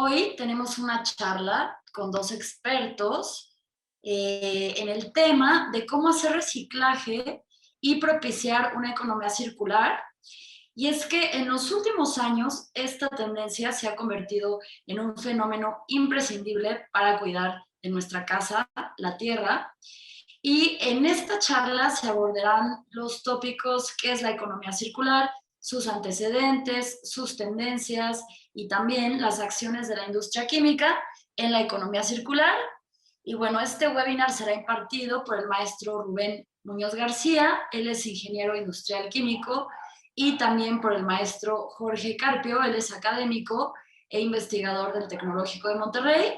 hoy tenemos una charla con dos expertos en el tema de cómo hacer reciclaje y propiciar una economía circular. Y es que en los últimos años esta tendencia se ha convertido en un fenómeno imprescindible para cuidar de nuestra casa, la tierra. Y en esta charla se abordarán los tópicos qué es la economía circular, sus antecedentes, sus tendencias y también las acciones de la industria química en la economía circular. Y bueno, este webinar será impartido por el maestro Rubén Muñoz García, él es ingeniero industrial químico, y también por el maestro Jorge Carpio, él es académico e investigador del Tecnológico de Monterrey.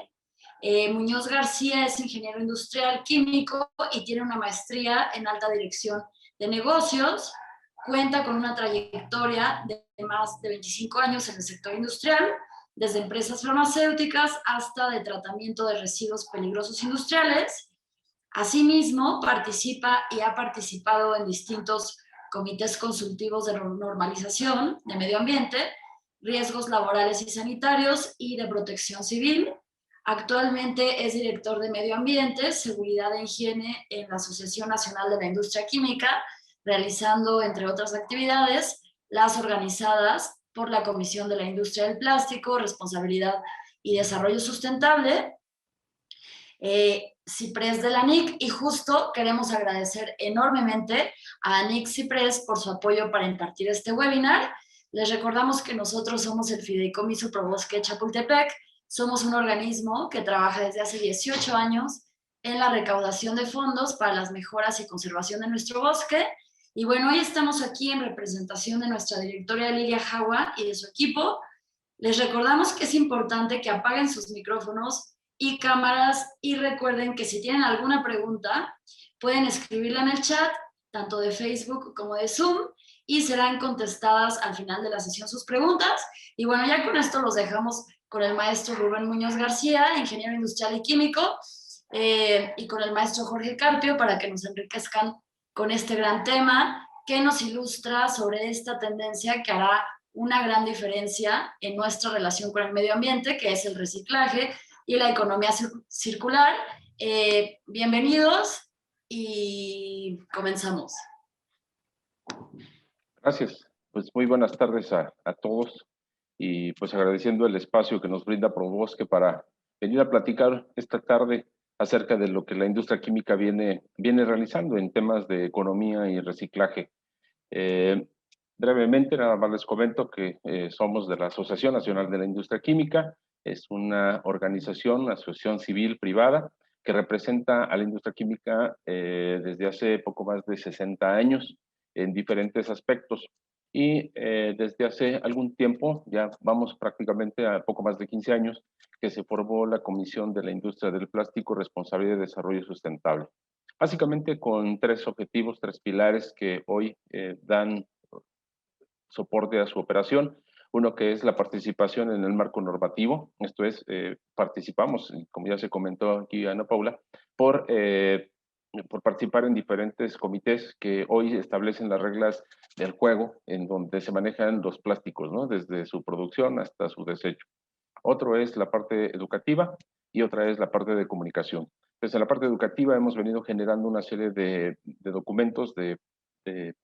Muñoz García es ingeniero industrial químico y tiene una maestría en alta dirección de negocios. Cuenta con una trayectoria de más de 25 años en el sector industrial, desde empresas farmacéuticas hasta de tratamiento de residuos peligrosos industriales. Asimismo, participa y ha participado en distintos comités consultivos de normalización de medio ambiente, riesgos laborales y sanitarios y de protección civil. Actualmente es director de Medio Ambiente, Seguridad e Higiene en la Asociación Nacional de la Industria Química, realizando, entre otras actividades, las organizadas por la Comisión de la Industria del Plástico, Responsabilidad y Desarrollo Sustentable, Ciprés de la NIC, y justo queremos agradecer enormemente a NIC Ciprés por su apoyo para impartir este webinar. Les recordamos que nosotros somos el Fideicomiso Probosque Chapultepec. Somos un organismo que trabaja desde hace 18 años en la recaudación de fondos para las mejoras y conservación de nuestro bosque. Y bueno, hoy estamos aquí en representación de nuestra directora Lilia Jagua y de su equipo. Les recordamos que es importante que apaguen sus micrófonos y cámaras y recuerden que si tienen alguna pregunta pueden escribirla en el chat, tanto de Facebook como de Zoom, y serán contestadas al final de la sesión sus preguntas. Y bueno, ya con esto los dejamos con el maestro Rubén Muñoz García, ingeniero industrial y químico, y con el maestro Jorge Carpio para que nos enriquezcan con este gran tema que nos ilustra sobre esta tendencia que hará una gran diferencia en nuestra relación con el medio ambiente, que es el reciclaje y la economía circular. Bienvenidos y comenzamos. Gracias. Pues muy buenas tardes a todos y pues agradeciendo el espacio que nos brinda Probosque para venir a platicar esta tarde acerca de lo que la industria química viene realizando en temas de economía y reciclaje. Brevemente, nada más les comento que somos de la Asociación Nacional de la Industria Química. Es una organización, una asociación civil privada que representa a la industria química desde hace poco más de 60 años en diferentes aspectos. Y desde hace algún tiempo, ya vamos prácticamente a poco más de 15 años, que se formó la Comisión de la Industria del Plástico, Responsabilidad y Desarrollo Sustentable. Básicamente con tres objetivos, tres pilares que hoy dan soporte a su operación. Uno que es la participación en el marco normativo, esto es, participamos, como ya se comentó aquí Ana Paula, por participar en diferentes comités que hoy establecen las reglas del juego en donde se manejan los plásticos, ¿no? Desde su producción hasta su desecho. Otro es la parte educativa y otra es la parte de comunicación. Entonces, en la parte educativa hemos venido generando una serie de documentos, de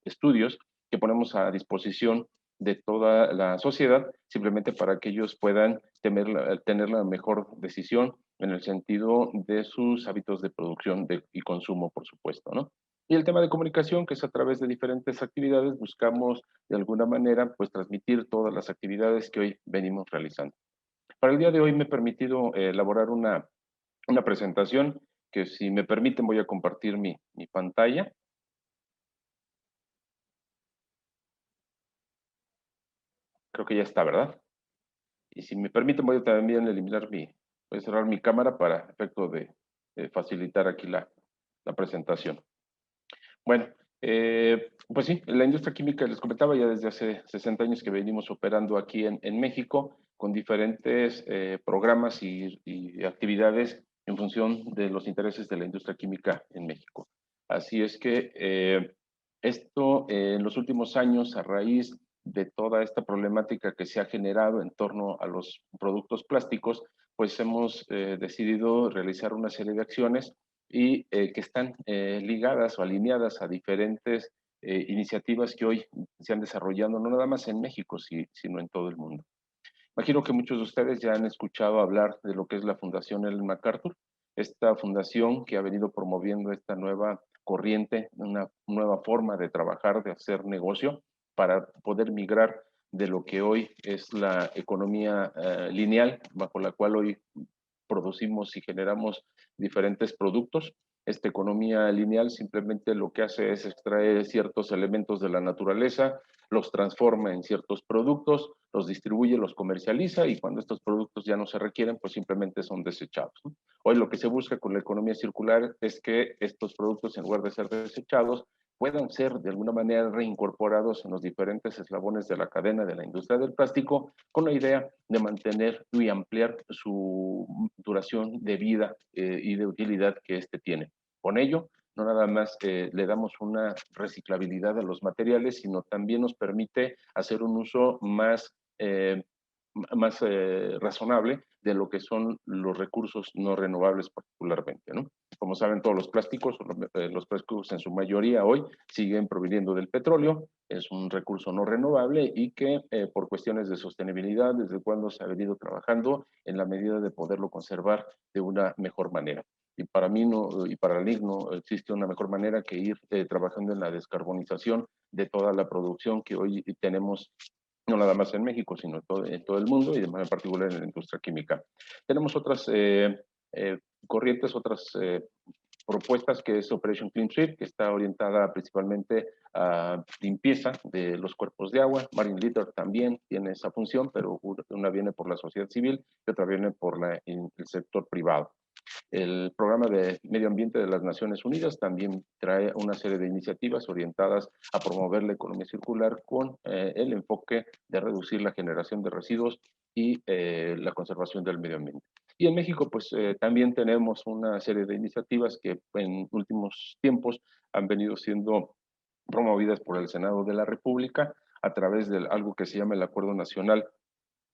estudios que ponemos a disposición de toda la sociedad, simplemente para que ellos puedan tener la mejor decisión en el sentido de sus hábitos de producción y consumo, por supuesto, ¿no? Y el tema de comunicación, que es a través de diferentes actividades, buscamos de alguna manera pues transmitir todas las actividades que hoy venimos realizando. Para el día de hoy me he permitido elaborar una presentación que, si me permiten, voy a compartir mi pantalla. Creo que ya está, ¿verdad? Y si me permiten, voy a también voy a cerrar mi cámara para efecto de facilitar aquí la presentación. Bueno, pues sí, la industria química, les comentaba, ya desde hace 60 años que venimos operando aquí en México con diferentes programas y actividades en función de los intereses de la industria química en México. Así es que esto en los últimos años, a raíz de toda esta problemática que se ha generado en torno a los productos plásticos, pues hemos decidido realizar una serie de acciones y que están ligadas o alineadas a diferentes iniciativas que hoy se han desarrollado no nada más en México, sino en todo el mundo. Imagino que muchos de ustedes ya han escuchado hablar de lo que es la Fundación Ellen MacArthur, esta fundación que ha venido promoviendo esta nueva corriente, una nueva forma de trabajar, de hacer negocio, para poder migrar de lo que hoy es la economía lineal, bajo la cual hoy producimos y generamos diferentes productos. Esta economía lineal simplemente lo que hace es extraer ciertos elementos de la naturaleza, los transforma en ciertos productos, los distribuye, los comercializa y cuando estos productos ya no se requieren, pues simplemente son desechados, ¿no? Hoy lo que se busca con la economía circular es que estos productos, en lugar de ser desechados, puedan ser de alguna manera reincorporados en los diferentes eslabones de la cadena de la industria del plástico, con la idea de mantener y ampliar su duración de vida y de utilidad que éste tiene. Con ello, no nada más le damos una reciclabilidad a los materiales, sino también nos permite hacer un uso más razonable de lo que son los recursos no renovables particularmente, ¿no? Como saben, todos los plásticos en su mayoría hoy siguen proveniendo del petróleo, es un recurso no renovable y que por cuestiones de sostenibilidad, desde cuando se ha venido trabajando en la medida de poderlo conservar de una mejor manera. Y para mí no, y para LIC no existe una mejor manera que ir trabajando en la descarbonización de toda la producción que hoy tenemos no nada más en México, sino en todo el mundo y de manera particular en la industria química. Tenemos otras corrientes, otras propuestas que es Operation Clean Sweep, que está orientada principalmente a limpieza de los cuerpos de agua. Marine Litter también tiene esa función, pero una viene por la sociedad civil y otra viene por el sector privado. El Programa de Medio Ambiente de las Naciones Unidas también trae una serie de iniciativas orientadas a promover la economía circular con el enfoque de reducir la generación de residuos y la conservación del medio ambiente. Y en México, pues también tenemos una serie de iniciativas que en últimos tiempos han venido siendo promovidas por el Senado de la República a través de algo que se llama el Acuerdo Nacional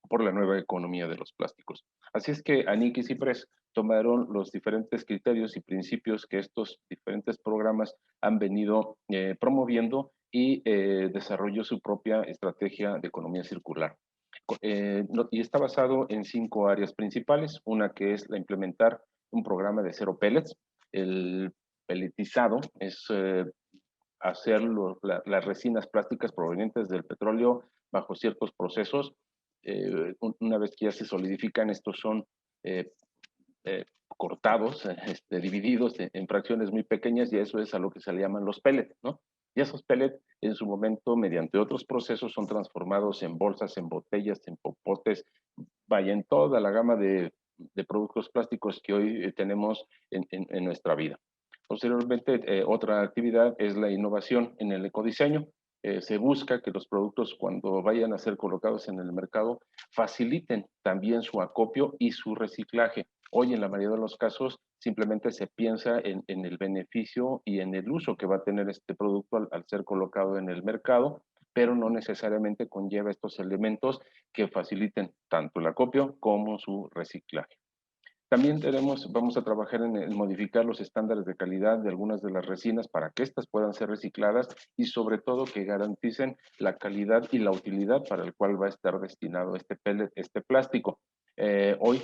por la Nueva Economía de los Plásticos. Así es que ANIC y CIPRES tomaron los diferentes criterios y principios que estos diferentes programas han venido promoviendo y desarrolló su propia estrategia de economía circular. Y está basado en 5 áreas principales, una que es la implementar un programa de cero pellets. El pelletizado es hacer las resinas plásticas provenientes del petróleo bajo ciertos procesos. Una vez que ya se solidifican, estos son eh, cortados, divididos en fracciones muy pequeñas y eso es a lo que se le llaman los pellets, ¿no? Y esos pellets en su momento, mediante otros procesos, son transformados en bolsas, en botellas, en popotes, vaya, en toda la gama de productos plásticos que hoy tenemos en nuestra vida. Posteriormente, otra actividad es la innovación en el ecodiseño. Se busca que los productos cuando vayan a ser colocados en el mercado faciliten también su acopio y su reciclaje. Hoy en la mayoría de los casos simplemente se piensa en el beneficio y en el uso que va a tener este producto al ser colocado en el mercado, pero no necesariamente conlleva estos elementos que faciliten tanto el acopio como su reciclaje. También vamos a trabajar en modificar los estándares de calidad de algunas de las resinas para que éstas puedan ser recicladas y sobre todo que garanticen la calidad y la utilidad para el cual va a estar destinado este pellet, este plástico. Hoy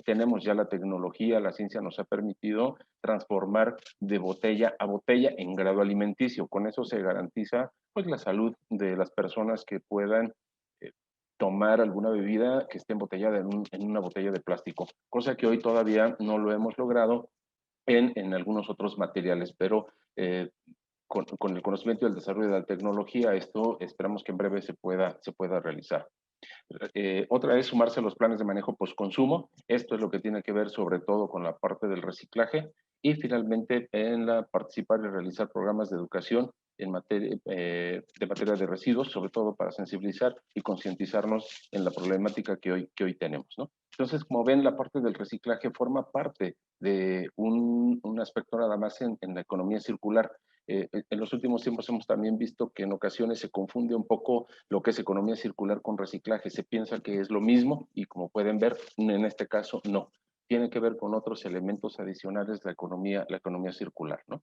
tenemos ya la tecnología, la ciencia nos ha permitido transformar de botella a botella en grado alimenticio. Con eso se garantiza pues, la salud de las personas que puedan tomar alguna bebida que esté embotellada en una botella de plástico, cosa que hoy todavía no lo hemos logrado en algunos otros materiales, pero con el conocimiento y el desarrollo de la tecnología, esto esperamos que en breve se pueda realizar. Otra es sumarse a los planes de manejo postconsumo. Esto es lo que tiene que ver sobre todo con la parte del reciclaje y finalmente participar y realizar programas de educación de materia de residuos, sobre todo para sensibilizar y concientizarnos en la problemática que hoy tenemos, ¿no? Entonces, como ven, la parte del reciclaje forma parte de un aspecto nada más en la economía circular. En los últimos tiempos hemos también visto que en ocasiones se confunde un poco lo que es economía circular con reciclaje. Se piensa que es lo mismo y, como pueden ver, en este caso no. Tiene que ver con otros elementos adicionales de la economía circular, ¿no?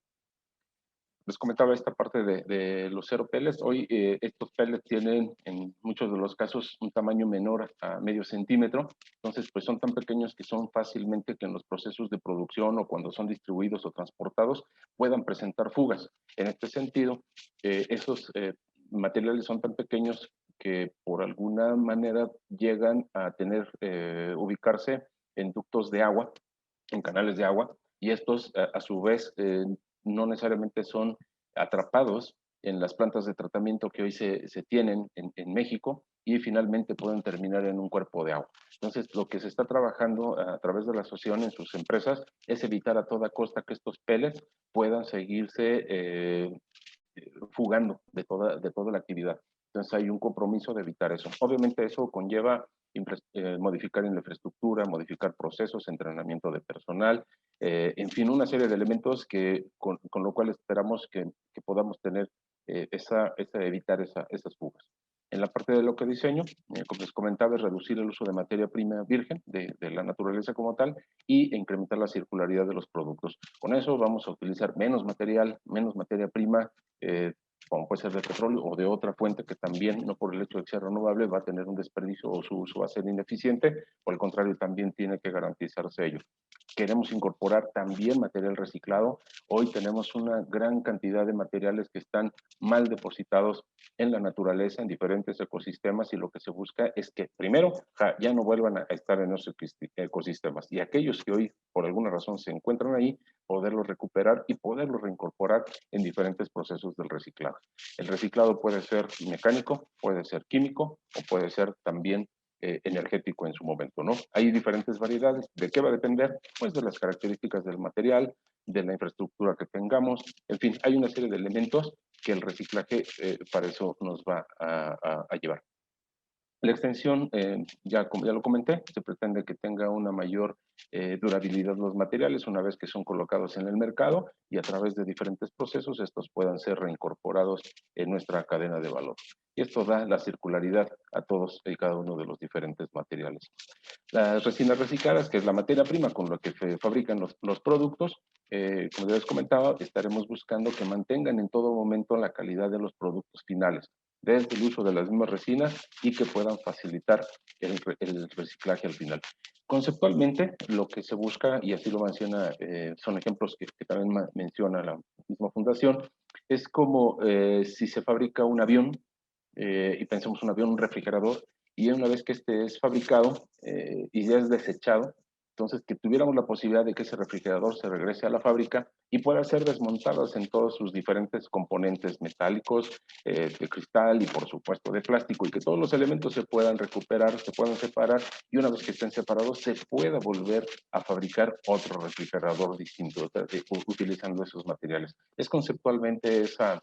Les comentaba esta parte de los cero pellets. Hoy estos pellets tienen en muchos de los casos un tamaño menor a medio centímetro, entonces pues son tan pequeños que son fácilmente que en los procesos de producción o cuando son distribuidos o transportados puedan presentar fugas. En este sentido, esos materiales son tan pequeños que por alguna manera llegan a ubicarse en ductos de agua, en canales de agua, y estos a su vez no necesariamente son atrapados en las plantas de tratamiento que hoy se tienen en México y finalmente pueden terminar en un cuerpo de agua. Entonces, lo que se está trabajando a través de la asociación en sus empresas es evitar a toda costa que estos pellets puedan seguirse fugando de toda la actividad. Entonces hay un compromiso de evitar eso. Obviamente eso conlleva modificar en la infraestructura, modificar procesos, entrenamiento de personal, en fin, una serie de elementos con lo cual esperamos que podamos tener evitar esas fugas. En la parte de lo que diseño, como les comentaba, es reducir el uso de materia prima virgen de la naturaleza como tal y incrementar la circularidad de los productos. Con eso vamos a utilizar menos material, menos materia prima, como puede ser de petróleo o de otra fuente que también, no por el hecho de que sea renovable, va a tener un desperdicio o su uso va a ser ineficiente, por el contrario, también tiene que garantizarse ello. Queremos incorporar también material reciclado. Hoy tenemos una gran cantidad de materiales que están mal depositados en la naturaleza, en diferentes ecosistemas, y lo que se busca es que primero ya no vuelvan a estar en esos ecosistemas, y aquellos que hoy por alguna razón se encuentran ahí, poderlos recuperar y poderlos reincorporar en diferentes procesos del reciclado. El reciclado puede ser mecánico, puede ser químico o puede ser también energético en su momento, ¿no? Hay diferentes variedades. ¿De qué va a depender? Pues de las características del material, de la infraestructura que tengamos. En fin, hay una serie de elementos que el reciclaje para eso nos va a llevar. La extensión, como ya lo comenté, se pretende que tenga una mayor durabilidad los materiales una vez que son colocados en el mercado y a través de diferentes procesos estos puedan ser reincorporados en nuestra cadena de valor. Y esto da la circularidad a todos y cada uno de los diferentes materiales. Las resinas recicladas, que es la materia prima con la que se fabrican los productos, como ya les comentaba, estaremos buscando que mantengan en todo momento la calidad de los productos finales, desde el uso de las mismas resinas y que puedan facilitar el reciclaje al final. Conceptualmente, lo que se busca, y así lo menciona, son ejemplos que también menciona la misma fundación, es como si se fabrica un avión, y pensemos un avión, un refrigerador, y una vez que este es fabricado y ya es desechado, entonces que tuviéramos la posibilidad de que ese refrigerador se regrese a la fábrica y pueda ser desmontado en todos sus diferentes componentes metálicos, de cristal y por supuesto de plástico, y que todos los elementos se puedan recuperar, se puedan separar, y una vez que estén separados se pueda volver a fabricar otro refrigerador distinto, utilizando esos materiales. Es conceptualmente esa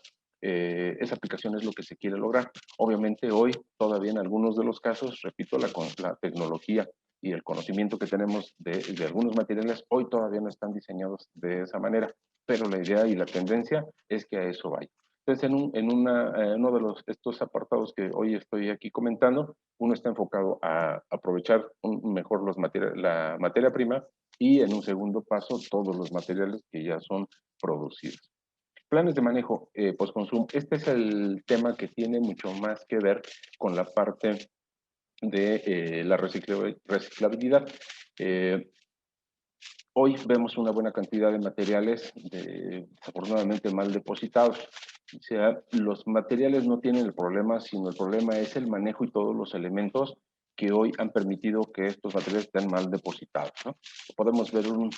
aplicación es lo que se quiere lograr. Obviamente hoy todavía en algunos de los casos, repito, la tecnología y el conocimiento que tenemos de algunos materiales hoy todavía no están diseñados de esa manera, pero la idea y la tendencia es que a eso vaya. Entonces, uno de estos apartados que hoy estoy aquí comentando, uno está enfocado a aprovechar mejor la materia prima y en un segundo paso todos los materiales que ya son producidos. Planes de manejo postconsumo. Este es el tema que tiene mucho más que ver con la parte de la reciclabilidad. Hoy vemos una buena cantidad de materiales desafortunadamente mal depositados. O sea, los materiales no tienen el problema, sino el problema es el manejo y todos los elementos que hoy han permitido que estos materiales estén mal depositados, ¿no? Podemos ver bueno,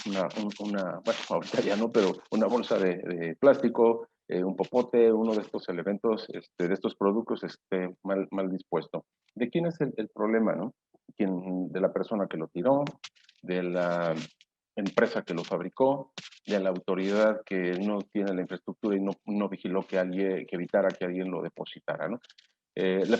ahorita ya no, pero una bolsa de plástico, un popote, uno de estos elementos, de estos productos mal dispuesto. ¿De quién es el problema, no? De la persona que lo tiró, de la empresa que lo fabricó, de la autoridad que no tiene la infraestructura y no vigiló que evitara que alguien lo depositara, ¿no?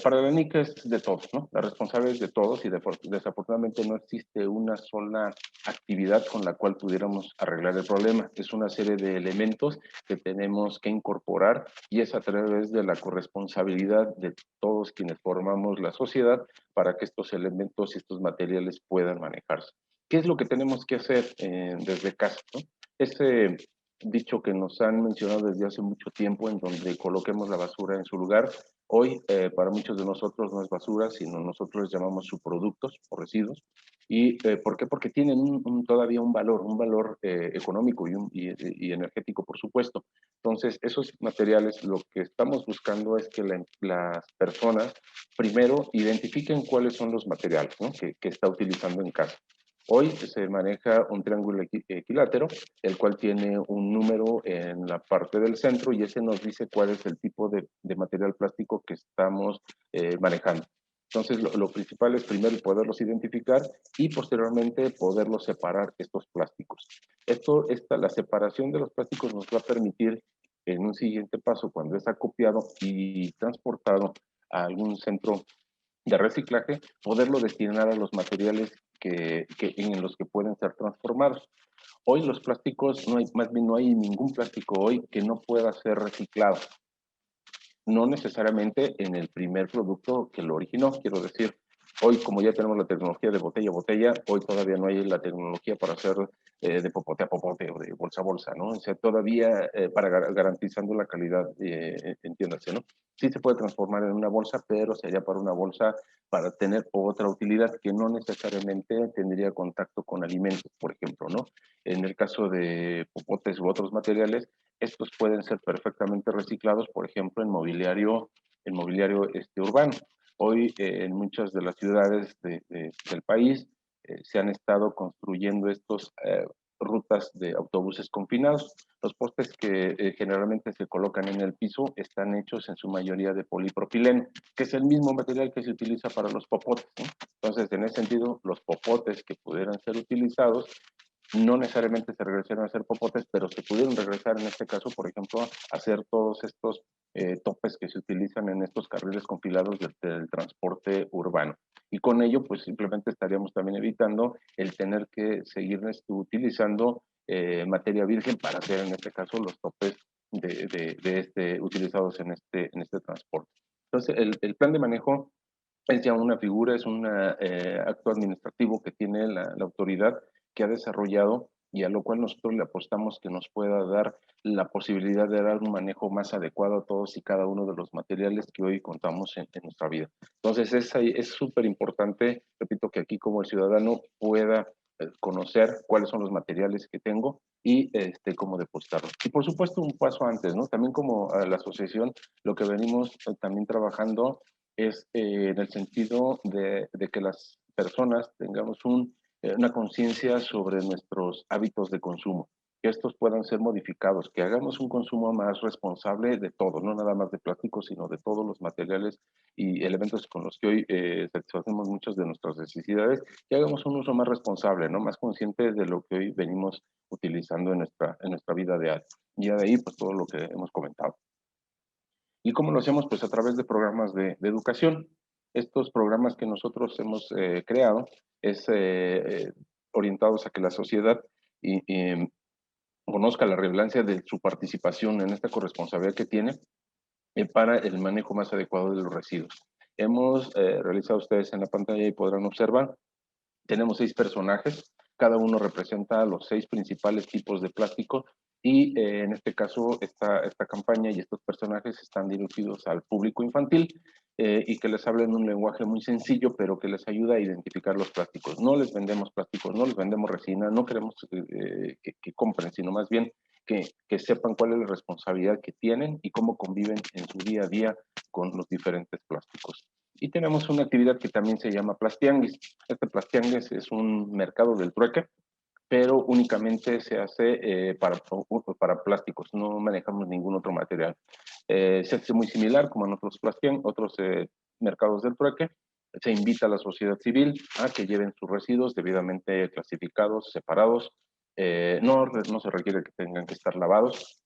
Para la NIC es de todos, ¿no? La responsabilidad es de todos y desafortunadamente no existe una sola actividad con la cual pudiéramos arreglar el problema. Es una serie de elementos que tenemos que incorporar y es a través de la corresponsabilidad de todos quienes formamos la sociedad para que estos elementos y estos materiales puedan manejarse. ¿Qué es lo que tenemos que hacer desde casa, ¿no? Ese dicho que nos han mencionado desde hace mucho tiempo, en donde coloquemos la basura en su lugar. Hoy, para muchos de nosotros no es basura, sino nosotros les llamamos subproductos o residuos. ¿Y por qué? Porque tienen todavía un valor económico y energético, por supuesto. Entonces, esos materiales, lo que estamos buscando es que las personas primero identifiquen cuáles son los materiales, ¿no? que está utilizando en casa. Hoy se maneja un triángulo equilátero, el cual tiene un número en la parte del centro y ese nos dice cuál es el tipo de material plástico que estamos manejando. Entonces, lo principal es primero poderlos identificar y posteriormente poderlos separar estos plásticos. La separación de los plásticos nos va a permitir en un siguiente paso, cuando es acopiado y transportado a algún centro de reciclaje, poderlo destinar a los materiales en los que pueden ser transformados. Hoy los plásticos, más bien no hay ningún plástico hoy que no pueda ser reciclado. No necesariamente en el primer producto que lo originó, quiero decir, hoy como ya tenemos la tecnología de botella a botella, hoy todavía no hay la tecnología para hacer de popote a popote o de bolsa a bolsa, ¿no? O sea, todavía garantizando la calidad, entiéndase, ¿no? Sí se puede transformar en una bolsa, pero sería para una bolsa para tener otra utilidad que no necesariamente tendría contacto con alimentos, por ejemplo, ¿no? En el caso de popotes u otros materiales, estos pueden ser perfectamente reciclados, por ejemplo, en mobiliario urbano. Hoy en muchas de las ciudades del país se han estado construyendo estos rutas de autobuses confinados. Los postes que generalmente se colocan en el piso están hechos en su mayoría de polipropileno, que es el mismo material que se utiliza para los popotes, ¿no? Entonces, en ese sentido, los popotes que pudieran ser utilizados no necesariamente se regresaron a hacer popotes, pero se pudieron regresar en este caso, por ejemplo, a hacer todos estos topes que se utilizan en estos carriles confilados del transporte urbano. Y con ello, pues simplemente estaríamos también evitando el tener que seguir utilizando materia virgen para hacer en este caso los topes utilizados en este transporte. Entonces, el plan de manejo es ya una figura, es un acto administrativo que tiene la autoridad que ha desarrollado y a lo cual nosotros le apostamos que nos pueda dar la posibilidad de dar un manejo más adecuado a todos y cada uno de los materiales que hoy contamos en nuestra vida. Entonces es súper importante, repito, que aquí como el ciudadano pueda conocer cuáles son los materiales que tengo y cómo depositarlos. Y por supuesto un paso antes, ¿no? También como la asociación, lo que venimos también trabajando es en el sentido de que las personas tengamos una conciencia sobre nuestros hábitos de consumo, que estos puedan ser modificados, que hagamos un consumo más responsable de todo, no nada más de plástico, sino de todos los materiales y elementos con los que hoy satisfacemos muchas de nuestras necesidades, que hagamos un uso más responsable, ¿no? Más consciente de lo que hoy venimos utilizando en nuestra vida diaria. Y de ahí, pues todo lo que hemos comentado. ¿Y cómo lo hacemos? Pues a través de programas de educación. Estos programas que nosotros hemos creado es orientados a que la sociedad conozca la relevancia de su participación en esta corresponsabilidad que tiene para el manejo más adecuado de los residuos. Hemos realizado ustedes en la pantalla y podrán observar, tenemos 6 personajes, cada uno representa los 6 principales tipos de plástico y en este caso esta campaña y estos personajes están dirigidos al público infantil y que les hablen un lenguaje muy sencillo, pero que les ayuda a identificar los plásticos. No les vendemos plásticos, no les vendemos resina, no queremos que compren, sino más bien que sepan cuál es la responsabilidad que tienen y cómo conviven en su día a día con los diferentes plásticos. Y tenemos una actividad que también se llama Plastianguis. Este Plastianguis es un mercado del trueque, pero únicamente se hace para plásticos, no manejamos ningún otro material. Se hace muy similar como en otros mercados del trueque. Se invita a la sociedad civil a que lleven sus residuos debidamente clasificados, separados. No se requiere que tengan que estar lavados.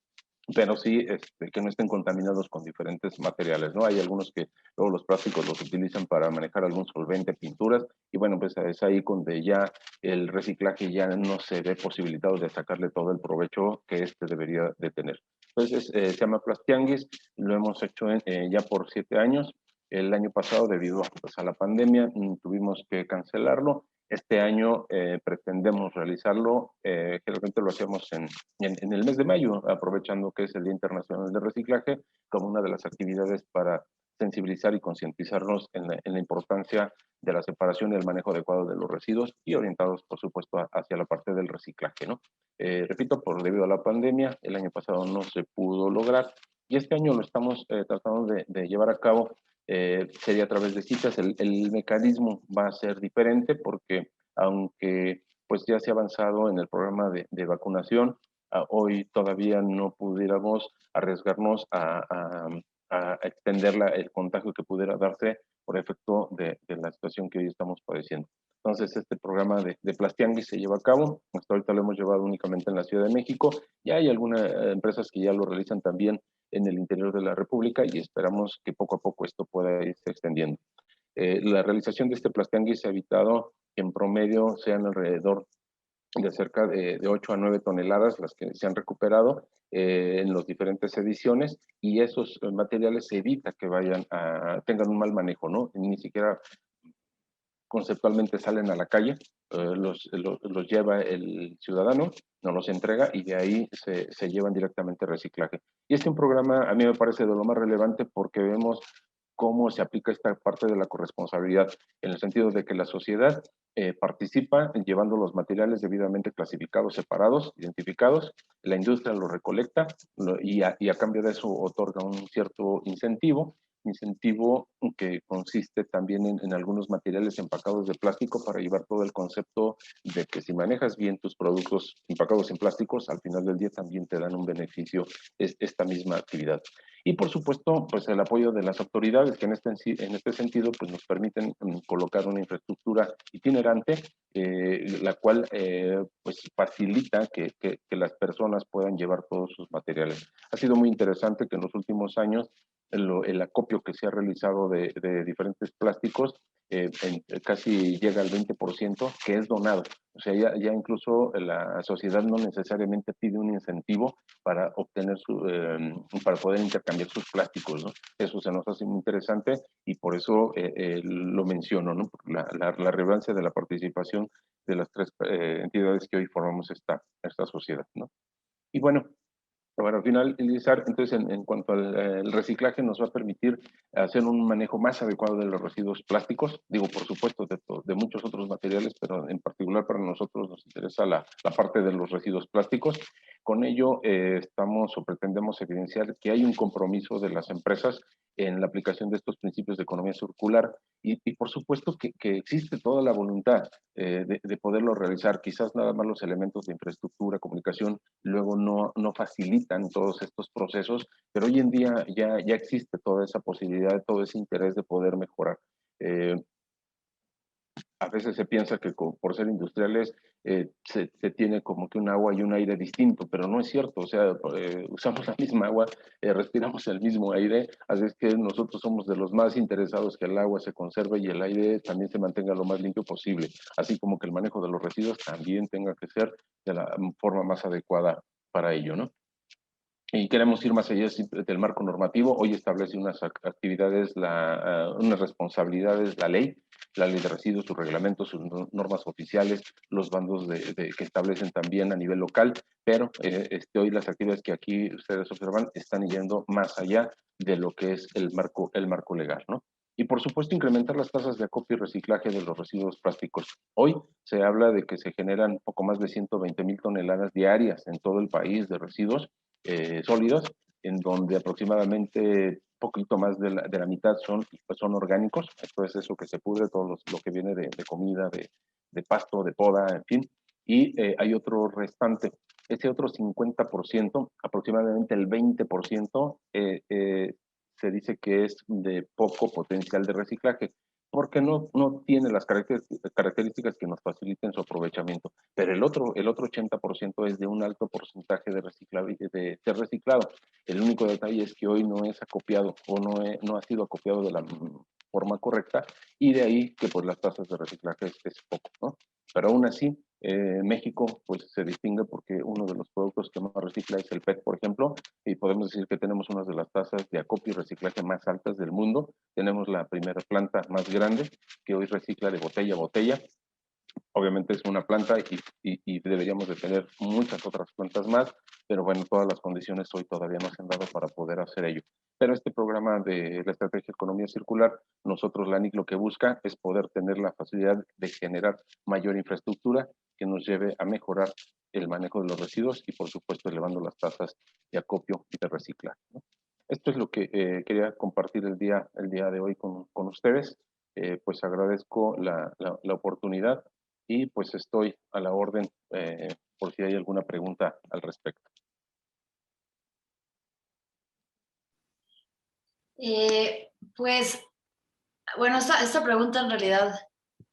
pero sí que no estén contaminados con diferentes materiales, ¿no? Hay algunos que luego los plásticos los utilizan para manejar algún solvente, pinturas, y bueno, pues es ahí donde ya el reciclaje ya no se ve posibilitado de sacarle todo el provecho que debería de tener. Entonces, se llama Plastianguis, lo hemos hecho ya por 7 años. El año pasado, debido pues, a la pandemia, tuvimos que cancelarlo. Este año pretendemos realizarlo, generalmente lo hacemos en el mes de mayo, aprovechando que es el Día Internacional del Reciclaje, como una de las actividades para sensibilizar y concientizarnos en la importancia de la separación y el manejo adecuado de los residuos y orientados, por supuesto, hacia la parte del reciclaje, ¿no? Repito, debido a la pandemia, el año pasado no se pudo lograr y este año lo estamos tratando de llevar a cabo. Sería a través de citas. El mecanismo va a ser diferente porque aunque pues ya se ha avanzado en el programa de vacunación, hoy todavía no pudiéramos arriesgarnos a extender el contagio que pudiera darse por efecto de la situación que hoy estamos padeciendo. Entonces, este programa de Plastianguis se lleva a cabo. Hasta ahorita lo hemos llevado únicamente en la Ciudad de México. Ya hay algunas empresas que ya lo realizan también en el interior de la República y esperamos que poco a poco esto pueda irse extendiendo. La realización de este Plastianguis se ha evitado que en promedio sean alrededor de cerca de 8 a 9 toneladas las que se han recuperado en las diferentes ediciones, y esos materiales se evita que tengan un mal manejo, ¿no? Ni siquiera conceptualmente salen a la calle, los lleva el ciudadano, nos los entrega y de ahí se llevan directamente a reciclaje. Y este es un programa, a mí me parece de lo más relevante porque vemos cómo se aplica esta parte de la corresponsabilidad, en el sentido de que la sociedad participa llevando los materiales debidamente clasificados, separados, identificados, la industria los recolecta y a cambio de eso otorga un cierto incentivo que consiste también en algunos materiales empacados de plástico para llevar todo el concepto de que si manejas bien tus productos empacados en plásticos, al final del día también te dan un beneficio esta misma actividad. Y por supuesto, pues el apoyo de las autoridades que en este sentido pues nos permiten colocar una infraestructura itinerante, la cual pues facilita que las personas puedan llevar todos sus materiales. Ha sido muy interesante que en los últimos años el acopio que se ha realizado de diferentes plásticos casi llega al 20% que es donado. O sea, ya incluso la sociedad no necesariamente pide un incentivo para para poder intercambiar sus plásticos, ¿no? Eso se nos hace muy interesante y por eso lo menciono, ¿no? La relevancia de la participación de las tres entidades que hoy formamos esta sociedad, ¿no? Y bueno, al finalizar, entonces, en cuanto al reciclaje, nos va a permitir hacer un manejo más adecuado de los residuos plásticos, digo, por supuesto, de muchos otros materiales, pero en particular para nosotros nos interesa la parte de los residuos plásticos. Con ello, estamos o pretendemos evidenciar que hay un compromiso de las empresas en la aplicación de estos principios de economía circular y por supuesto, que existe toda la voluntad de poderlo realizar. Quizás nada más los elementos de infraestructura, comunicación, luego no facilitan todos estos procesos, pero hoy en día ya existe toda esa posibilidad, todo ese interés de poder mejorar. Eh, a veces se piensa que por ser industriales se tiene como que un agua y un aire distinto, pero no es cierto. O sea, usamos la misma agua, respiramos el mismo aire, así es que nosotros somos de los más interesados que el agua se conserve y el aire también se mantenga lo más limpio posible, así como que el manejo de los residuos también tenga que ser de la forma más adecuada para ello, ¿no? Y queremos ir más allá del marco normativo. Hoy establece unas actividades, unas responsabilidades, la ley de residuos, sus reglamentos, sus normas oficiales, los bandos que establecen también a nivel local, pero hoy las actividades que aquí ustedes observan están yendo más allá de lo que es el marco legal, ¿no? Y por supuesto incrementar las tasas de acopio y reciclaje de los residuos plásticos. Hoy se habla de que se generan poco más de 120,000 toneladas diarias en todo el país de residuos sólidos, en donde aproximadamente poquito más de la mitad son orgánicos, esto es eso que se pudre, lo que viene de comida, de pasto, de poda, en fin, y hay otro restante. Ese otro 50%, aproximadamente el 20%, se dice que es de poco potencial de reciclaje. porque no tiene las características que nos faciliten su aprovechamiento. Pero el otro 80% es de un alto porcentaje de ser reciclado. El único detalle es que hoy no es acopiado o no ha sido acopiado de la forma correcta, y de ahí que pues las tasas de reciclaje es poco, ¿no? Pero aún así, México pues se distingue porque uno de los productos que más recicla es el PET, por ejemplo, y podemos decir que tenemos una de las tasas de acopio y reciclaje más altas del mundo. Tenemos la primera planta más grande que hoy recicla de botella a botella. Obviamente es una planta y deberíamos de tener muchas otras plantas más, pero bueno, todas las condiciones hoy todavía no se han dado para poder hacer ello. Pero este programa de la Estrategia Economía Circular, nosotros, la ANIC, lo que busca es poder tener la facilidad de generar mayor infraestructura que nos lleve a mejorar el manejo de los residuos y, por supuesto, elevando las tasas de acopio y de reciclaje, ¿no? Esto es lo que quería compartir el día de hoy con ustedes. Pues agradezco la oportunidad y pues estoy a la orden por si hay alguna pregunta al respecto. Pues, bueno, esta pregunta en realidad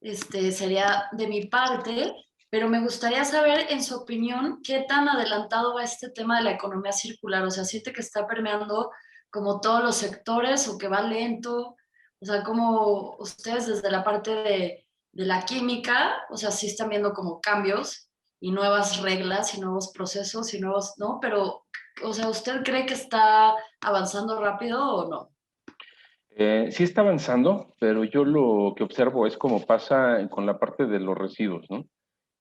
sería de mi parte, pero me gustaría saber, en su opinión, qué tan adelantado va este tema de la economía circular. O sea, ¿siente que está permeando como todos los sectores o que va lento? O sea, como ustedes desde la parte de la química, o sea, sí están viendo como cambios y nuevas reglas y nuevos procesos y nuevos, ¿no? Pero, o sea, ¿usted cree que está avanzando rápido o no? Sí está avanzando, pero yo lo que observo es cómo pasa con la parte de los residuos, ¿no?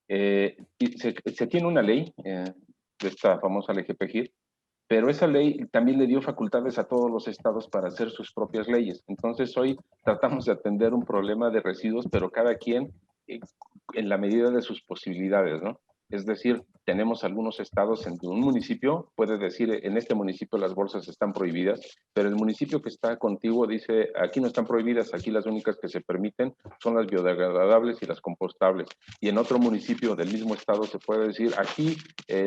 Y se tiene una ley, de esta famosa ley GPGIR, pero esa ley también le dio facultades a todos los estados para hacer sus propias leyes. Entonces hoy tratamos de atender un problema de residuos, pero cada quien en la medida de sus posibilidades, ¿no? Es decir, tenemos algunos estados en un municipio, puede decir, en este municipio las bolsas están prohibidas, pero el municipio que está contiguo dice, aquí no están prohibidas, aquí las únicas que se permiten son las biodegradables y las compostables. Y en otro municipio del mismo estado se puede decir, aquí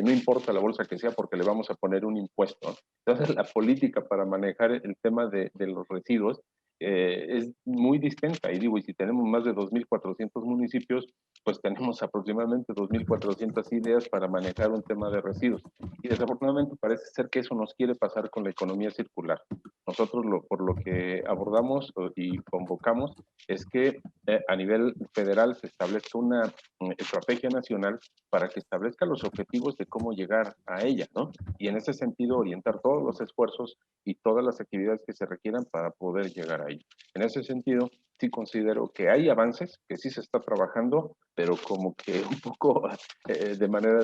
no importa la bolsa que sea porque le vamos a poner un impuesto. Entonces, la política para manejar el tema de los residuos es muy distinta. Y digo, y si tenemos más de 2.400 municipios, pues tenemos aproximadamente 2.400 ideas para manejar un tema de residuos. Y desafortunadamente parece ser que eso nos quiere pasar con la economía circular. Nosotros por lo que abordamos y convocamos es que a nivel federal se establezca una estrategia nacional para que establezca los objetivos de cómo llegar a ella, ¿no? Y en ese sentido orientar todos los esfuerzos y todas las actividades que se requieran para poder llegar a ello. En ese sentido, sí considero que hay avances, que sí se está trabajando, pero como que un poco de manera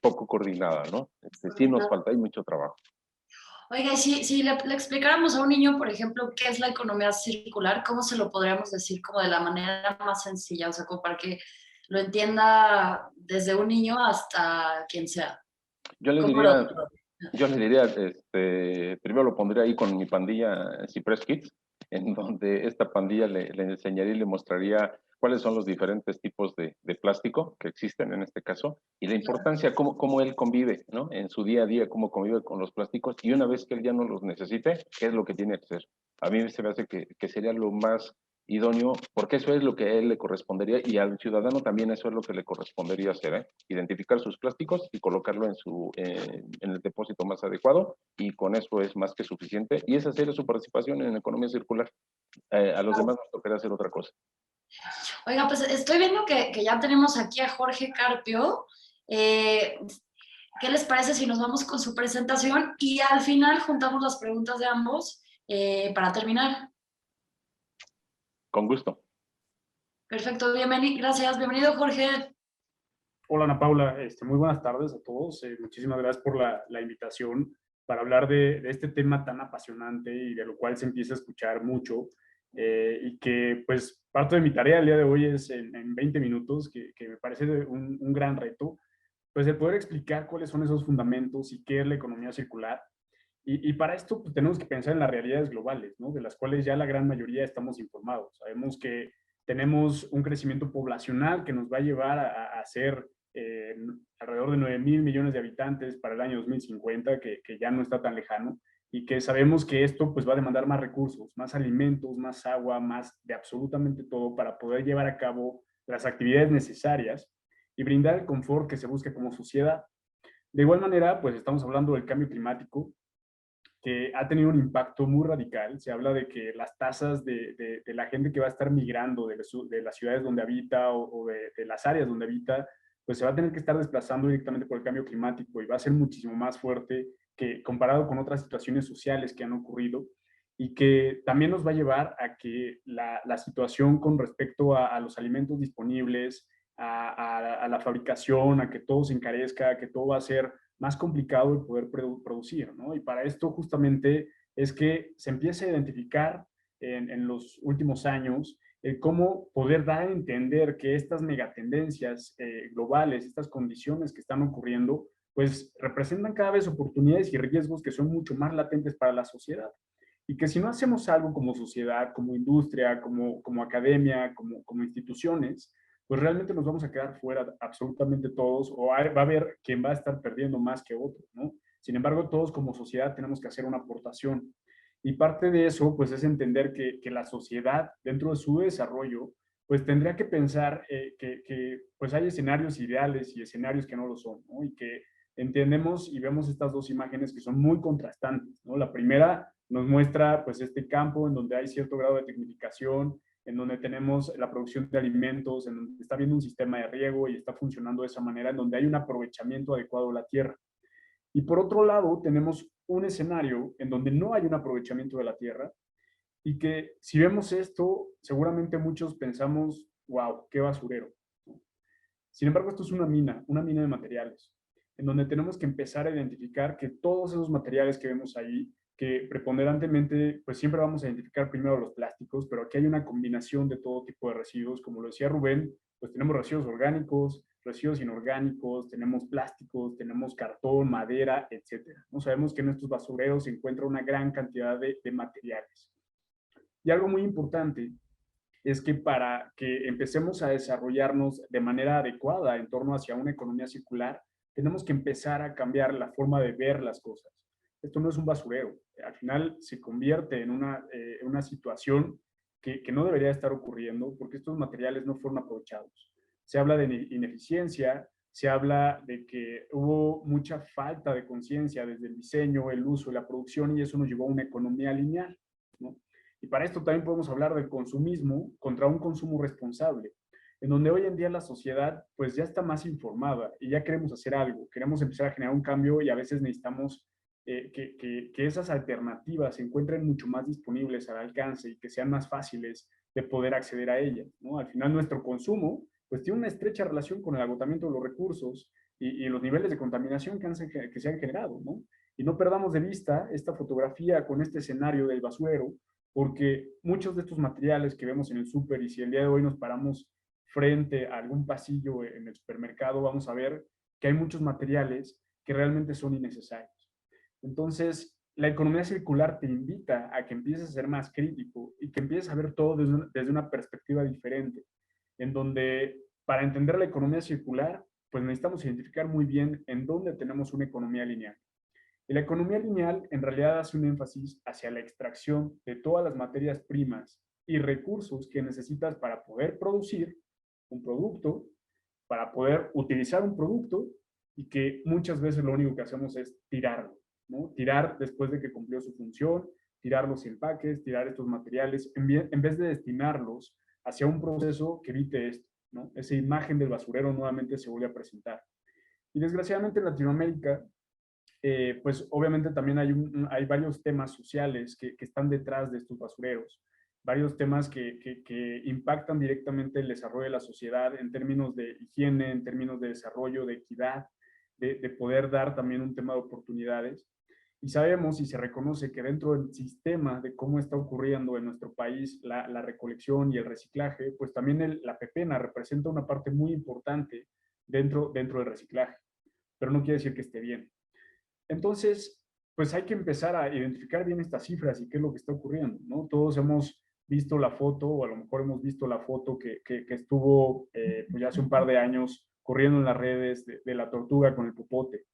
poco coordinada, ¿no? Sí nos falta, hay mucho trabajo. Oiga, si le explicáramos a un niño, por ejemplo, qué es la economía circular, ¿cómo se lo podríamos decir como de la manera más sencilla? O sea, como para que lo entienda desde un niño hasta quien sea. Yo le ¿Cómo lo...? diría, primero lo pondría ahí con mi pandilla Cypress Kids, en donde esta pandilla le enseñaría y le mostraría cuáles son los diferentes tipos de plástico que existen en este caso y la importancia, cómo él convive, ¿no? En su día a día, cómo convive con los plásticos y una vez que él ya no los necesite, ¿qué es lo que tiene que hacer? A mí se me hace que sería lo más idóneo, porque eso es lo que a él le correspondería y al ciudadano también eso es lo que le correspondería hacer, ¿eh? Identificar sus plásticos y colocarlo en el depósito más adecuado y con eso es más que suficiente y esa sería su participación en la economía circular. A los demás nos tocará hacer otra cosa. Oiga, pues estoy viendo que ya tenemos aquí a Jorge Carpio. ¿Qué les parece si nos vamos con su presentación y al final juntamos las preguntas de ambos para terminar? Con gusto. Perfecto, bienvenido, gracias, bienvenido Jorge. Hola Ana Paula, muy buenas tardes a todos. Muchísimas gracias por la invitación para hablar de este tema tan apasionante y de lo cual se empieza a escuchar mucho y que pues parte de mi tarea el día de hoy es en 20 minutos, que me parece un gran reto, pues el poder explicar cuáles son esos fundamentos y qué es la economía circular. Y para esto pues, tenemos que pensar en las realidades globales, ¿no? De las cuales ya la gran mayoría estamos informados. Sabemos que tenemos un crecimiento poblacional que nos va a llevar a ser alrededor de 9.000 millones de habitantes para el año 2050, que ya no está tan lejano. y que sabemos que esto pues va a demandar más recursos, más alimentos, más agua, más de absolutamente todo para poder llevar a cabo las actividades necesarias y brindar el confort que se busca como sociedad. De igual manera, pues estamos hablando del cambio climático, que ha tenido un impacto muy radical. Se habla de que las tasas de la gente que va a estar migrando de las ciudades donde habita o de las áreas donde habita, pues se va a tener que estar desplazando directamente por el cambio climático y va a ser muchísimo más fuerte que comparado con otras situaciones sociales que han ocurrido y que también nos va a llevar a que la situación con respecto a los alimentos disponibles, a la fabricación, a que todo se encarezca, a que todo va a ser más complicado el poder producir, ¿no? Y para esto justamente es que se empieza a identificar en los últimos años cómo poder dar a entender que estas megatendencias globales, estas condiciones que están ocurriendo, pues representan cada vez oportunidades y riesgos que son mucho más latentes para la sociedad. Y que si no hacemos algo como sociedad, como industria, como academia, como instituciones, pues realmente nos vamos a quedar fuera absolutamente todos, o va a haber quien va a estar perdiendo más que otro, ¿no? Sin embargo, todos como sociedad tenemos que hacer una aportación. Y parte de eso, pues, es entender que la sociedad, dentro de su desarrollo, pues tendría que pensar pues hay escenarios ideales y escenarios que no lo son, ¿no? Y que entendemos y vemos estas dos imágenes que son muy contrastantes, ¿no? La primera nos muestra, pues, este campo en donde hay cierto grado de tecnificación, en donde tenemos la producción de alimentos, en donde está habiendo un sistema de riego y está funcionando de esa manera, en donde hay un aprovechamiento adecuado de la tierra. Y por otro lado, tenemos un escenario en donde no hay un aprovechamiento de la tierra y que si vemos esto, seguramente muchos pensamos, wow, qué basurero. Sin embargo, esto es una mina de materiales, en donde tenemos que empezar a identificar que todos esos materiales que vemos ahí, que preponderantemente, pues siempre vamos a identificar primero los plásticos, pero aquí hay una combinación de todo tipo de residuos. Como lo decía Rubén, pues tenemos residuos orgánicos, residuos inorgánicos, tenemos plásticos, tenemos cartón, madera, etcétera. No sabemos que en estos basureros se encuentra una gran cantidad de materiales. Y algo muy importante es que para que empecemos a desarrollarnos de manera adecuada en torno hacia una economía circular, tenemos que empezar a cambiar la forma de ver las cosas. Esto no es un basurero. Al final se convierte en una situación que no debería estar ocurriendo porque estos materiales no fueron aprovechados. Se habla de ineficiencia, se habla de que hubo mucha falta de conciencia desde el diseño, el uso y la producción y eso nos llevó a una economía lineal, ¿no? Y para esto también podemos hablar del consumismo contra un consumo responsable, en donde hoy en día la sociedad pues ya está más informada y ya queremos hacer algo, queremos empezar a generar un cambio y a veces necesitamos que esas alternativas se encuentren mucho más disponibles al alcance y que sean más fáciles de poder acceder a ellas, ¿no? Al final nuestro consumo pues tiene una estrecha relación con el agotamiento de los recursos y los niveles de contaminación que se han generado, ¿no? Y no perdamos de vista esta fotografía con este escenario del basurero, porque muchos de estos materiales que vemos en el súper y si el día de hoy nos paramos frente a algún pasillo en el supermercado, vamos a ver que hay muchos materiales que realmente son innecesarios. Entonces, la economía circular te invita a que empieces a ser más crítico y que empieces a ver todo desde una perspectiva diferente, en donde para entender la economía circular, pues necesitamos identificar muy bien en dónde tenemos una economía lineal. Y la economía lineal en realidad hace un énfasis hacia la extracción de todas las materias primas y recursos que necesitas para poder producir un producto, para poder utilizar un producto y que muchas veces lo único que hacemos es tirarlo, ¿no? Tirar después de que cumplió su función, tirar los empaques, tirar estos materiales, en vez de destinarlos hacia un proceso que evite esto, ¿no? Esa imagen del basurero nuevamente se vuelve a presentar. Y desgraciadamente en Latinoamérica, pues obviamente también hay varios temas sociales que están detrás de estos basureros, varios temas que impactan directamente el desarrollo de la sociedad en términos de higiene, en términos de desarrollo, de equidad, de poder dar también un tema de oportunidades. Y sabemos y se reconoce que dentro del sistema de cómo está ocurriendo en nuestro país la recolección y el reciclaje, pues también la pepena representa una parte muy importante dentro del reciclaje, pero no quiere decir que esté bien. Entonces, pues hay que empezar a identificar bien estas cifras y qué es lo que está ocurriendo, ¿no? Todos hemos visto la foto, o a lo mejor hemos visto la foto que estuvo pues ya hace un par de años corriendo en las redes de la tortuga con el popote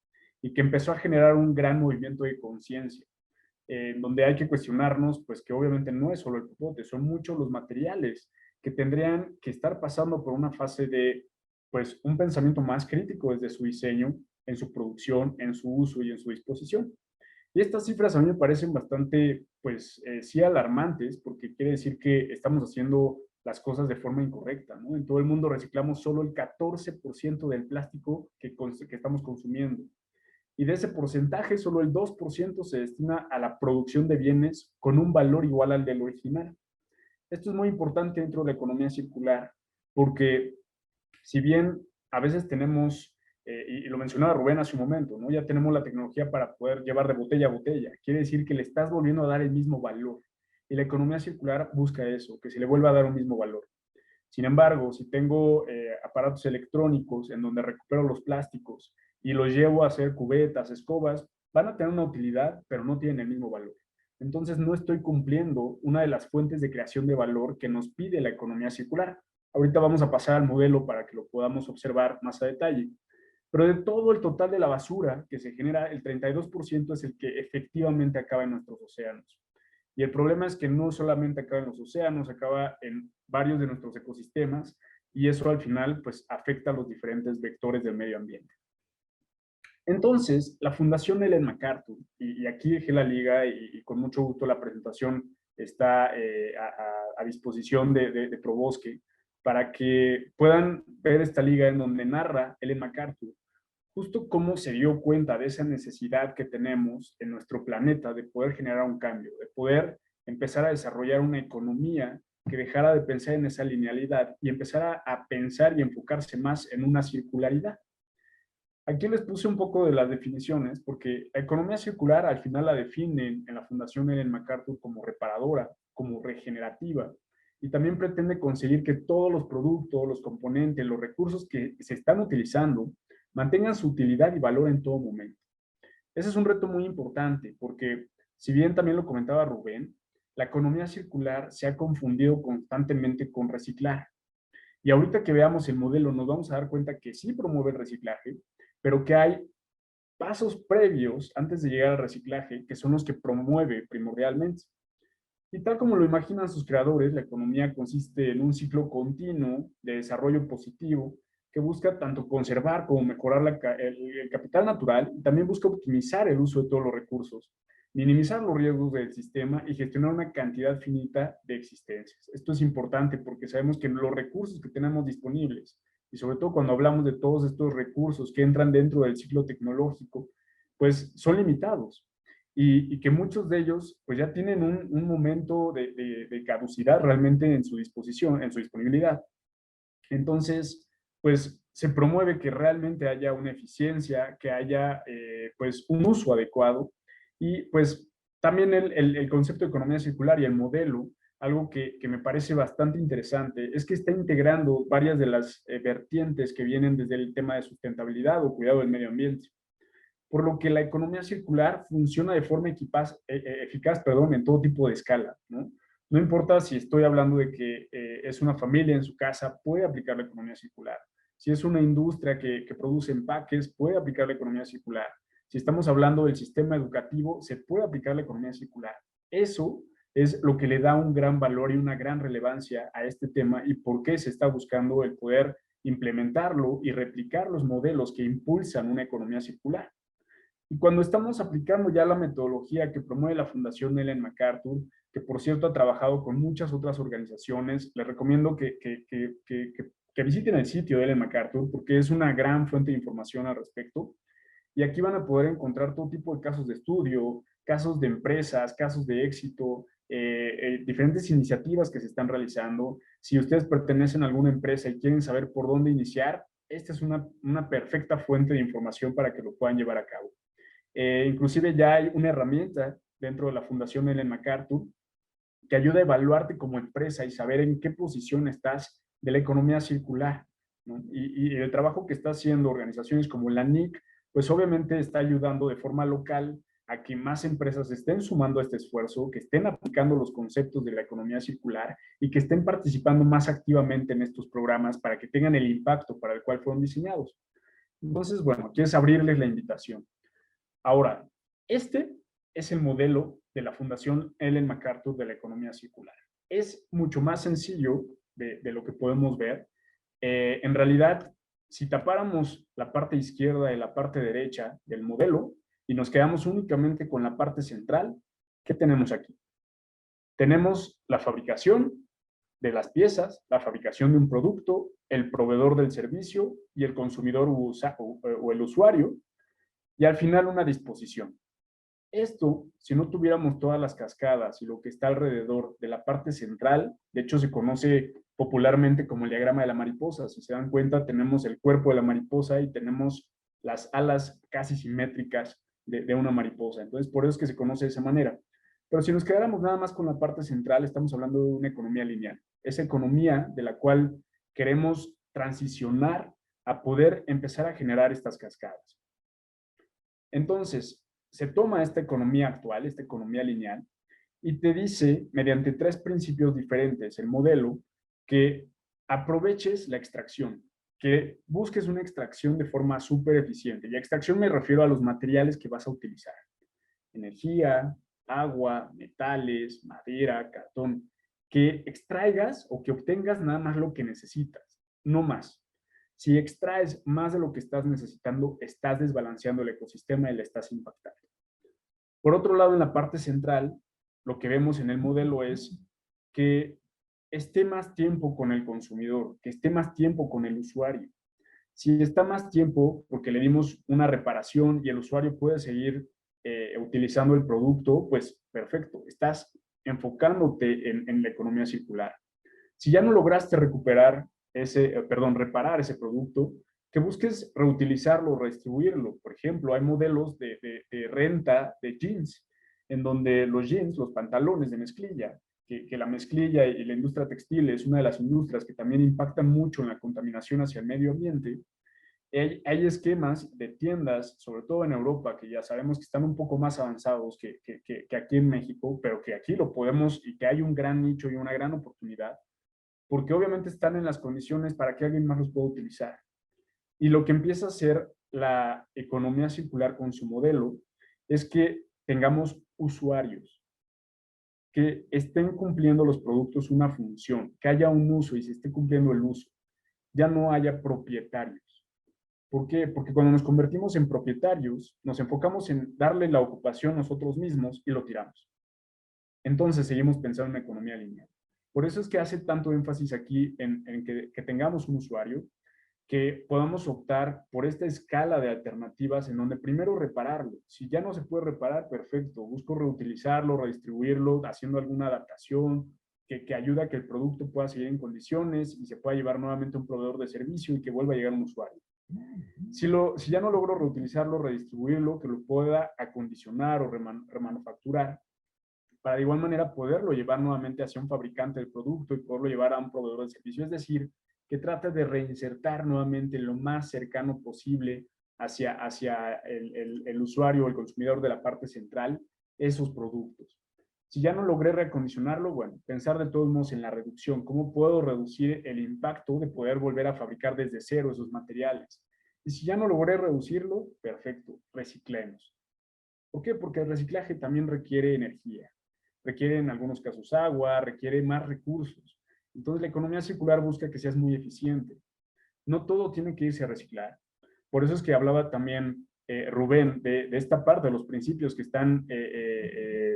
y que empezó a generar un gran movimiento de conciencia. donde hay que cuestionarnos, pues que obviamente no es solo el popote, son muchos los materiales que tendrían que estar pasando por una fase de, pues, un pensamiento más crítico desde su diseño, en su producción, en su uso y en su disposición. Y estas cifras a mí me parecen bastante, pues, sí alarmantes, porque quiere decir que estamos haciendo las cosas de forma incorrecta, ¿no? En todo el mundo reciclamos solo el 14% del plástico que estamos consumiendo. Y de ese porcentaje, solo el 2% se destina a la producción de bienes con un valor igual al del original. Esto es muy importante dentro de la economía circular, porque si bien a veces tenemos, y lo mencionaba Rubén hace un momento, ¿no? Ya tenemos la tecnología para poder llevar de botella a botella. Quiere decir que le estás volviendo a dar el mismo valor. Y la economía circular busca eso, que se le vuelva a dar un mismo valor. Sin embargo, si tengo aparatos electrónicos en donde recupero los plásticos y los llevo a hacer cubetas, escobas, van a tener una utilidad, pero no tienen el mismo valor. Entonces no estoy cumpliendo una de las fuentes de creación de valor que nos pide la economía circular. Ahorita vamos a pasar al modelo para que lo podamos observar más a detalle. Pero de todo el total de la basura que se genera, el 32% es el que efectivamente acaba en nuestros océanos. Y el problema es que no solamente acaba en los océanos, acaba en varios de nuestros ecosistemas y eso al final pues afecta a los diferentes vectores del medio ambiente. Entonces, la Fundación Ellen MacArthur, y aquí dejé la liga y con mucho gusto la presentación está a disposición de Probosque para que puedan ver esta liga en donde narra Ellen MacArthur justo cómo se dio cuenta de esa necesidad que tenemos en nuestro planeta de poder generar un cambio, de poder empezar a desarrollar una economía que dejara de pensar en esa linealidad y empezara a pensar y enfocarse más en una circularidad. Aquí les puse un poco de las definiciones, porque la economía circular al final la definen en la Fundación Ellen MacArthur como reparadora, como regenerativa, y también pretende conseguir que todos los productos, los componentes, los recursos que se están utilizando mantengan su utilidad y valor en todo momento. Ese es un reto muy importante, porque si bien también lo comentaba Rubén, la economía circular se ha confundido constantemente con reciclar. Y ahorita que veamos el modelo nos vamos a dar cuenta que sí promueve el reciclaje, pero que hay pasos previos antes de llegar al reciclaje que son los que promueve primordialmente. Y tal como lo imaginan sus creadores, la economía consiste en un ciclo continuo de desarrollo positivo que busca tanto conservar como mejorar el capital natural y también busca optimizar el uso de todos los recursos, minimizar los riesgos del sistema y gestionar una cantidad finita de existencias. Esto es importante porque sabemos que los recursos que tenemos disponibles, y sobre todo cuando hablamos de todos estos recursos que entran dentro del ciclo tecnológico, pues son limitados. Y que muchos de ellos pues ya tienen un momento de caducidad realmente en su disposición, en su disponibilidad. Entonces, pues se promueve que realmente haya una eficiencia, que haya pues un uso adecuado y pues también el concepto de economía circular y el modelo, algo que me parece bastante interesante, es que está integrando varias de las vertientes que vienen desde el tema de sustentabilidad o cuidado del medio ambiente, por lo que la economía circular funciona de forma eficaz en todo tipo de escala, ¿no? No importa si estoy hablando de que es una familia en su casa, puede aplicar la economía circular. Si es una industria que produce empaques, puede aplicar la economía circular. Si estamos hablando del sistema educativo, se puede aplicar la economía circular. Eso es lo que le da un gran valor y una gran relevancia a este tema y por qué se está buscando el poder implementarlo y replicar los modelos que impulsan una economía circular. Y cuando estamos aplicando ya la metodología que promueve la Fundación Ellen MacArthur, que por cierto ha trabajado con muchas otras organizaciones, les recomiendo que visiten el sitio de Ellen MacArthur porque es una gran fuente de información al respecto. Y aquí van a poder encontrar todo tipo de casos de estudio, casos de empresas, casos de éxito, diferentes iniciativas que se están realizando. Si ustedes pertenecen a alguna empresa y quieren saber por dónde iniciar, esta es una perfecta fuente de información para que lo puedan llevar a cabo. Inclusive ya hay una herramienta dentro de la Fundación Ellen MacArthur que ayuda a evaluarte como empresa y saber en qué posición estás de la economía circular, ¿no? Y el trabajo que está haciendo organizaciones como la NIC, pues obviamente está ayudando de forma local a que más empresas estén sumando a este esfuerzo, que estén aplicando los conceptos de la economía circular y que estén participando más activamente en estos programas para que tengan el impacto para el cual fueron diseñados. Entonces, bueno, aquí es abrirles la invitación. Ahora, este es el modelo de la Fundación Ellen MacArthur de la economía circular. Es mucho más sencillo de lo que podemos ver. En realidad, si tapáramos la parte izquierda y la parte derecha del modelo y nos quedamos únicamente con la parte central, ¿qué tenemos aquí? Tenemos la fabricación de las piezas, la fabricación de un producto, el proveedor del servicio y el consumidor o el usuario, y al final una disposición. Esto, si no tuviéramos todas las cascadas y lo que está alrededor de la parte central, de hecho se conoce popularmente como el diagrama de la mariposa. Si se dan cuenta, tenemos el cuerpo de la mariposa y tenemos las alas casi simétricas de una mariposa. Entonces, por eso es que se conoce de esa manera. Pero si nos quedáramos nada más con la parte central, estamos hablando de una economía lineal. Esa economía de la cual queremos transicionar a poder empezar a generar estas cascadas. Entonces, se toma esta economía actual, esta economía lineal, y te dice, mediante 3 principios diferentes, el modelo, que aproveches la extracción, que busques una extracción de forma súper eficiente. Y a extracción me refiero a los materiales que vas a utilizar. Energía, agua, metales, madera, cartón, que extraigas o que obtengas nada más lo que necesitas, no más. Si extraes más de lo que estás necesitando, estás desbalanceando el ecosistema y le estás impactando. Por otro lado, en la parte central, lo que vemos en el modelo es que esté más tiempo con el consumidor, que esté más tiempo con el usuario. Si está más tiempo, porque le dimos una reparación y el usuario puede seguir utilizando el producto, pues perfecto, estás enfocándote en la economía circular. Si ya no lograste reparar ese producto, que busques reutilizarlo, redistribuirlo. Por ejemplo, hay modelos de renta de jeans, en donde los jeans, los pantalones de mezclilla, que la mezclilla y la industria textil es una de las industrias que también impactan mucho en la contaminación hacia el medio ambiente. Hay esquemas de tiendas, sobre todo en Europa, que ya sabemos que están un poco más avanzados que aquí en México, pero que aquí lo podemos y que hay un gran nicho y una gran oportunidad, porque obviamente están en las condiciones para que alguien más los pueda utilizar. Y lo que empieza a hacer la economía circular con su modelo es que tengamos usuarios que estén cumpliendo los productos una función, que haya un uso y se esté cumpliendo el uso. Ya no haya propietarios. ¿Por qué? Porque cuando nos convertimos en propietarios, nos enfocamos en darle la ocupación nosotros mismos y lo tiramos. Entonces seguimos pensando en una economía lineal. Por eso es que hace tanto énfasis aquí en que tengamos un usuario, que podamos optar por esta escala de alternativas en donde primero repararlo. Si ya no se puede reparar, perfecto. Busco reutilizarlo, redistribuirlo, haciendo alguna adaptación que ayude a que el producto pueda seguir en condiciones y se pueda llevar nuevamente a un proveedor de servicio y que vuelva a llegar a un usuario. Si ya no logro reutilizarlo, redistribuirlo, que lo pueda acondicionar o remanufacturar, para de igual manera poderlo llevar nuevamente hacia un fabricante del producto y poderlo llevar a un proveedor de servicio. Es decir, que trata de reinsertar nuevamente lo más cercano posible hacia el usuario o el consumidor de la parte central esos productos. Si ya no logré reacondicionarlo, bueno, pensar de todos modos en la reducción. ¿Cómo puedo reducir el impacto de poder volver a fabricar desde cero esos materiales? Y si ya no logré reducirlo, perfecto, reciclemos. ¿Por qué? Porque el reciclaje también requiere energía, requiere en algunos casos agua, requiere más recursos. Entonces la economía circular busca que seas muy eficiente. No todo tiene que irse a reciclar. Por eso es que hablaba también Rubén de esta parte, de los principios que están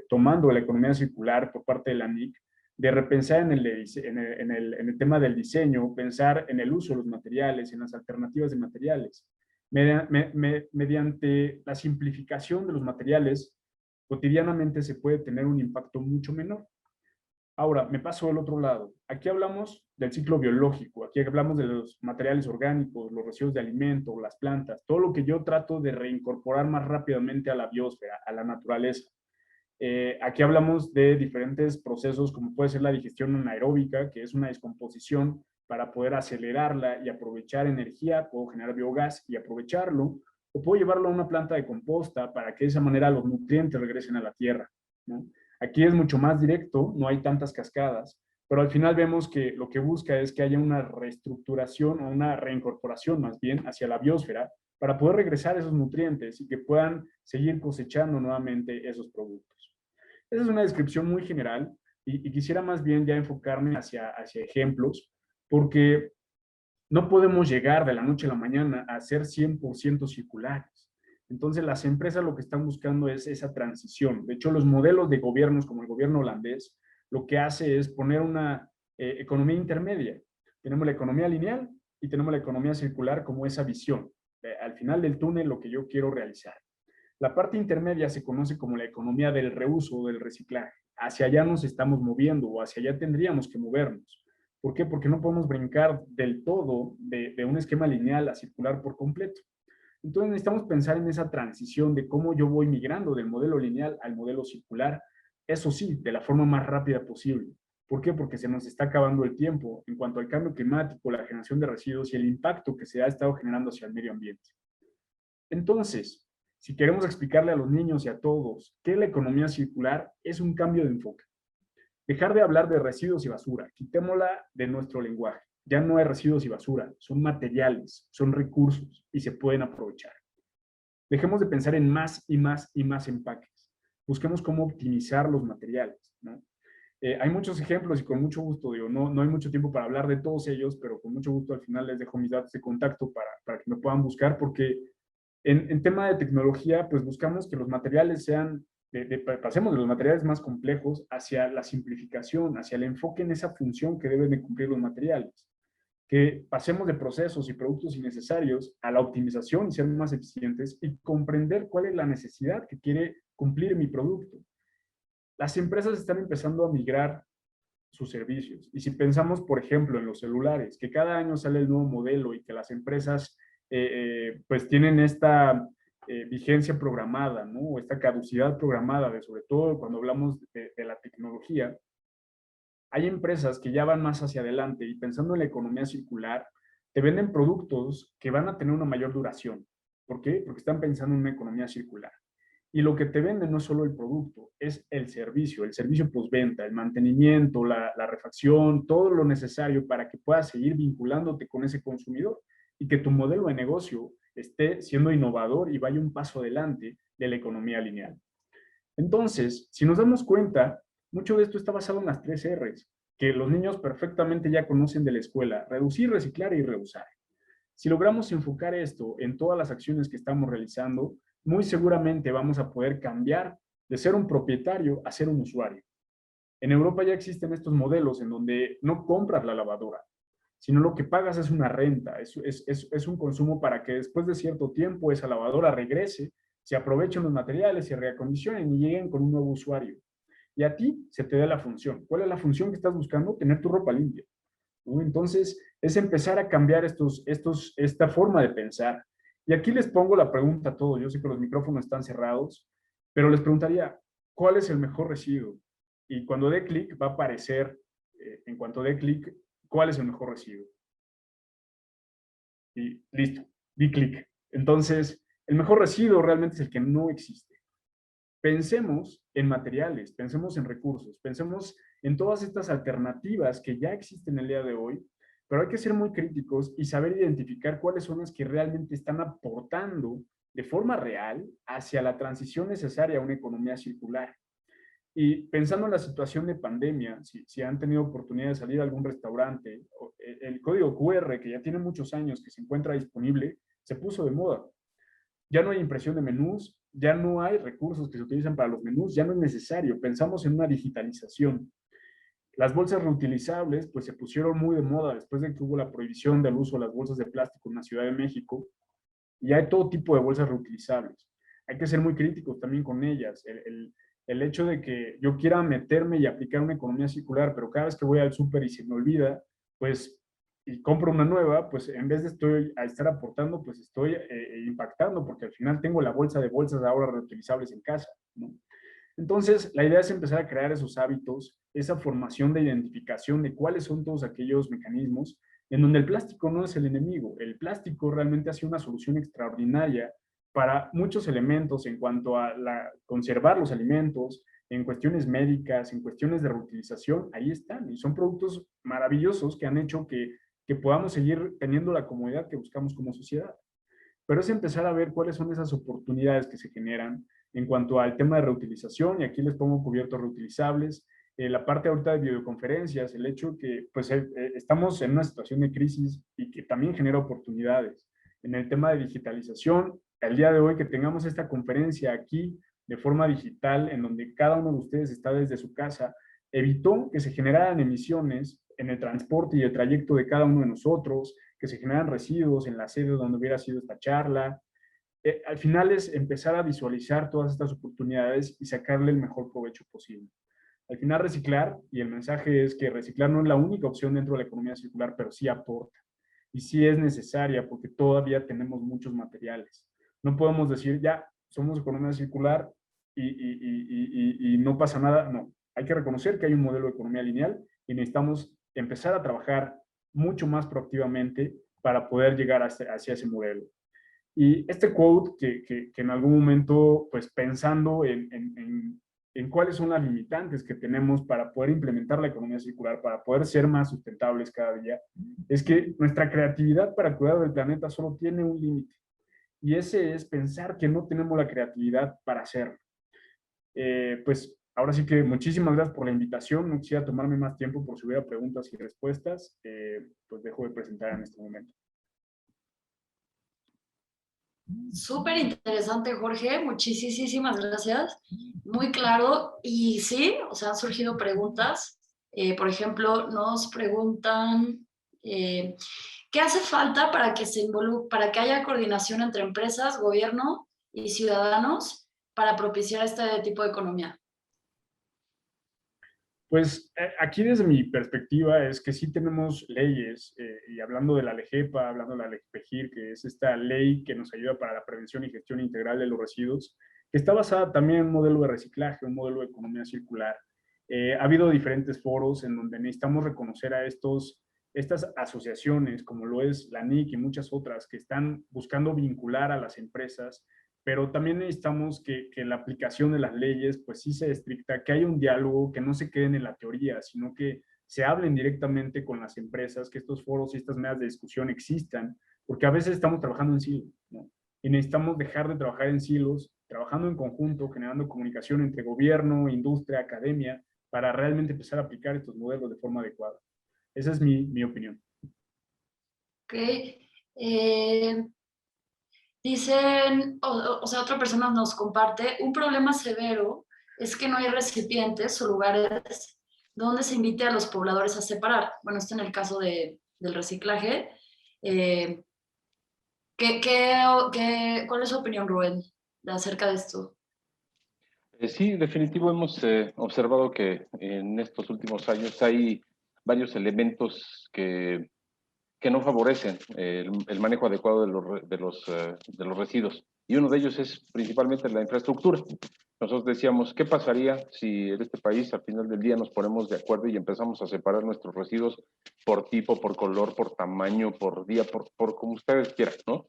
tomando la economía circular por parte de la NIC, de repensar en el tema del diseño, pensar en el uso de los materiales, en las alternativas de materiales. Mediante la simplificación de los materiales, cotidianamente se puede tener un impacto mucho menor. Ahora, me paso al otro lado. Aquí hablamos del ciclo biológico, aquí hablamos de los materiales orgánicos, los residuos de alimento, las plantas, todo lo que yo trato de reincorporar más rápidamente a la biosfera, a la naturaleza. Aquí hablamos de diferentes procesos, como puede ser la digestión anaeróbica, que es una descomposición para poder acelerarla y aprovechar energía. Puedo generar biogás y aprovecharlo, o puedo llevarlo a una planta de composta para que de esa manera los nutrientes regresen a la tierra, ¿no? Aquí es mucho más directo, no hay tantas cascadas, pero al final vemos que lo que busca es que haya una reestructuración o una reincorporación más bien hacia la biosfera para poder regresar esos nutrientes y que puedan seguir cosechando nuevamente esos productos. Esa es una descripción muy general y quisiera más bien ya enfocarme hacia ejemplos, porque no podemos llegar de la noche a la mañana a ser 100% circulares. Entonces, las empresas lo que están buscando es esa transición. De hecho, los modelos de gobiernos, como el gobierno holandés, lo que hace es poner una economía intermedia. Tenemos la economía lineal y tenemos la economía circular como esa visión. Al final del túnel, lo que yo quiero realizar. La parte intermedia se conoce como la economía del reuso o del reciclaje. Hacia allá nos estamos moviendo o hacia allá tendríamos que movernos. ¿Por qué? Porque no podemos brincar del todo de un esquema lineal a circular por completo. Entonces necesitamos pensar en esa transición de cómo yo voy migrando del modelo lineal al modelo circular, eso sí, de la forma más rápida posible. ¿Por qué? Porque se nos está acabando el tiempo en cuanto al cambio climático, la generación de residuos y el impacto que se ha estado generando hacia el medio ambiente. Entonces, si queremos explicarle a los niños y a todos que la economía circular es un cambio de enfoque. Dejar de hablar de residuos y basura, quitémosla de nuestro lenguaje. Ya no hay residuos y basura, son materiales, son recursos y se pueden aprovechar. Dejemos de pensar en más y más y más empaques. Busquemos cómo optimizar los materiales, ¿no? Hay muchos ejemplos y con mucho gusto, digo, no hay mucho tiempo para hablar de todos ellos, pero con mucho gusto al final les dejo mis datos de contacto para que me puedan buscar, porque en tema de tecnología, pues buscamos que los materiales sean, pasemos de los materiales más complejos hacia la simplificación, hacia el enfoque en esa función que deben de cumplir los materiales. Que pasemos de procesos y productos innecesarios a la optimización y ser más eficientes y comprender cuál es la necesidad que quiere cumplir mi producto. Las empresas están empezando a migrar sus servicios. Y si pensamos, por ejemplo, en los celulares, que cada año sale el nuevo modelo y que las empresas pues tienen esta vigencia programada, ¿no? O esta caducidad programada, sobre todo cuando hablamos de la tecnología, hay empresas que ya van más hacia adelante y pensando en la economía circular, te venden productos que van a tener una mayor duración. ¿Por qué? Porque están pensando en una economía circular. Y lo que te venden no es solo el producto, es el servicio postventa, el mantenimiento, la refacción, todo lo necesario para que puedas seguir vinculándote con ese consumidor y que tu modelo de negocio esté siendo innovador y vaya un paso adelante de la economía lineal. Entonces, si nos damos cuenta, mucho de esto está basado en las 3 R's, que los niños perfectamente ya conocen de la escuela: reducir, reciclar y reusar. Si logramos enfocar esto en todas las acciones que estamos realizando, muy seguramente vamos a poder cambiar de ser un propietario a ser un usuario. En Europa ya existen estos modelos en donde no compras la lavadora, sino lo que pagas es una renta, es un consumo para que después de cierto tiempo esa lavadora regrese, se aprovechen los materiales, se reacondicionen y lleguen con un nuevo usuario. Y a ti se te da la función. ¿Cuál es la función que estás buscando? Tener tu ropa limpia. Entonces, es empezar a cambiar esta forma de pensar. Y aquí les pongo la pregunta a todos. Yo sé que los micrófonos están cerrados, pero les preguntaría, ¿cuál es el mejor residuo? Y cuando dé clic, va a aparecer, en cuanto dé clic, ¿cuál es el mejor residuo? Y listo, di clic. Entonces, el mejor residuo realmente es el que no existe. Pensemos en materiales, pensemos en recursos, pensemos en todas estas alternativas que ya existen el día de hoy, pero hay que ser muy críticos y saber identificar cuáles son las que realmente están aportando de forma real hacia la transición necesaria a una economía circular. Y pensando en la situación de pandemia, si han tenido oportunidad de salir a algún restaurante, el código QR, que ya tiene muchos años que se encuentra disponible, se puso de moda. Ya no hay impresión de menús, ya no hay recursos que se utilizan para los menús, ya no es necesario. Pensamos en una digitalización. Las bolsas reutilizables pues se pusieron muy de moda después de que hubo la prohibición del uso de las bolsas de plástico en la Ciudad de México, y hay todo tipo de bolsas reutilizables. Hay que ser muy críticos también con ellas. El hecho de que yo quiera meterme y aplicar una economía circular, pero cada vez que voy al súper y se me olvida, pues, y compro una nueva, pues en vez de estar aportando, pues estoy impactando, porque al final tengo la bolsa de bolsas ahora reutilizables en casa, ¿no? Entonces, la idea es empezar a crear esos hábitos, esa formación de identificación de cuáles son todos aquellos mecanismos en donde el plástico no es el enemigo. El plástico realmente hace una solución extraordinaria para muchos elementos en cuanto a conservar los alimentos, en cuestiones médicas, en cuestiones de reutilización, ahí están. Y son productos maravillosos que han hecho que podamos seguir teniendo la comodidad que buscamos como sociedad. Pero es empezar a ver cuáles son esas oportunidades que se generan en cuanto al tema de reutilización, y aquí les pongo cubiertos reutilizables, la parte ahorita de videoconferencias, el hecho que pues, estamos en una situación de crisis y que también genera oportunidades. En el tema de digitalización, el día de hoy que tengamos esta conferencia aquí de forma digital, en donde cada uno de ustedes está desde su casa, evitó que se generaran emisiones en el transporte y el trayecto de cada uno de nosotros, que se generan residuos en la sede donde hubiera sido esta charla. Al final es empezar a visualizar todas estas oportunidades y sacarle el mejor provecho posible. Al final reciclar, y el mensaje es que reciclar no es la única opción dentro de la economía circular, pero sí aporta. Y sí es necesaria porque todavía tenemos muchos materiales. No podemos decir, ya, somos economía circular y no pasa nada. No, hay que reconocer que hay un modelo de economía lineal y necesitamos empezar a trabajar mucho más proactivamente para poder llegar hacia ese modelo. Y este quote que en algún momento, pues pensando en cuáles son las limitantes que tenemos para poder implementar la economía circular, para poder ser más sustentables cada día, es que nuestra creatividad para cuidar del planeta solo tiene un límite. Y ese es pensar que no tenemos la creatividad para hacerlo. Pues ahora sí que muchísimas gracias por la invitación. No quisiera tomarme más tiempo por si hubiera preguntas y respuestas. Pues dejo de presentar en este momento. Súper interesante, Jorge. Muchísimas gracias. Muy claro. Y sí, o sea, han surgido preguntas. Por ejemplo, nos preguntan ¿qué hace falta para que para que haya coordinación entre empresas, gobierno y ciudadanos para propiciar este tipo de economía? Pues aquí desde mi perspectiva es que sí tenemos leyes, y hablando de la LEGEPA, hablando de la LEGPEGIR, que es esta ley que nos ayuda para la prevención y gestión integral de los residuos, que está basada también en un modelo de reciclaje, un modelo de economía circular. Ha habido diferentes foros en donde necesitamos reconocer a estas asociaciones, como lo es la NIC y muchas otras, que están buscando vincular a las empresas, pero también necesitamos que la aplicación de las leyes pues sí sea estricta, que haya un diálogo, que no se queden en la teoría, sino que se hablen directamente con las empresas, que estos foros y estas mesas de discusión existan, porque a veces estamos trabajando en silos, ¿no? Y necesitamos dejar de trabajar en silos, trabajando en conjunto, generando comunicación entre gobierno, industria, academia, para realmente empezar a aplicar estos modelos de forma adecuada. Esa es mi opinión. Ok. Dicen, o sea, otra persona nos comparte, un problema severo es que no hay recipientes o lugares donde se invite a los pobladores a separar. Bueno, esto en el caso del reciclaje. Eh, ¿Cuál es su opinión, Rubén, acerca de esto? Sí, definitivo hemos observado que en estos últimos años hay varios elementos que no favorecen el manejo adecuado de los residuos. Y uno de ellos es principalmente la infraestructura. Nosotros decíamos, ¿qué pasaría si en este país al final del día nos ponemos de acuerdo y empezamos a separar nuestros residuos por tipo, por color, por tamaño, por día, por como ustedes quieran, ¿no?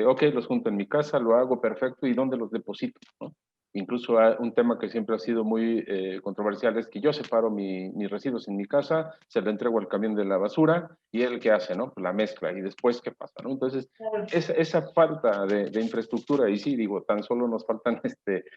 Ok, los junto en mi casa, lo hago perfecto, ¿y dónde los deposito, no? Incluso un tema que siempre ha sido muy controversial es que yo separo mis residuos en mi casa, se lo entrego al camión de la basura y él qué hace, ¿no? Pues la mezcla y después qué pasa, ¿no? Entonces, esa falta de infraestructura, y sí, digo, tan solo nos faltan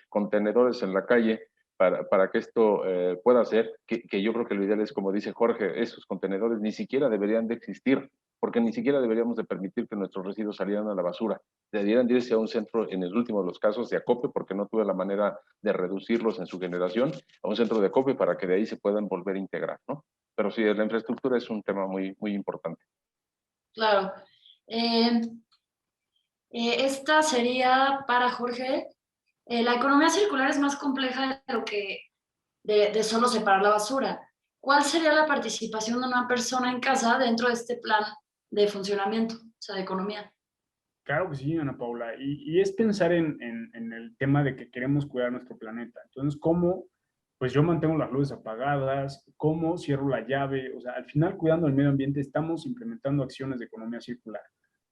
contenedores en la calle para que esto pueda ser, que yo creo que lo ideal es, como dice Jorge, esos contenedores ni siquiera deberían de existir, porque ni siquiera deberíamos de permitir que nuestros residuos salieran a la basura. Deberían irse a un centro, en el último de los casos, de acopio, porque no tuve la manera de reducirlos en su generación, a un centro de acopio para que de ahí se puedan volver a integrar, ¿no? Pero sí, la infraestructura es un tema muy importante. Claro. Esta sería para Jorge. La economía circular es más compleja de lo que de solo separar la basura. ¿Cuál sería la participación de una persona en casa dentro de este plan de funcionamiento, o sea, de economía? Claro que sí, Ana Paula. Y es pensar en el tema de que queremos cuidar nuestro planeta. Entonces, ¿cómo? Pues yo mantengo las luces apagadas, ¿cómo cierro la llave? O sea, al final, cuidando el medio ambiente, estamos implementando acciones de economía circular,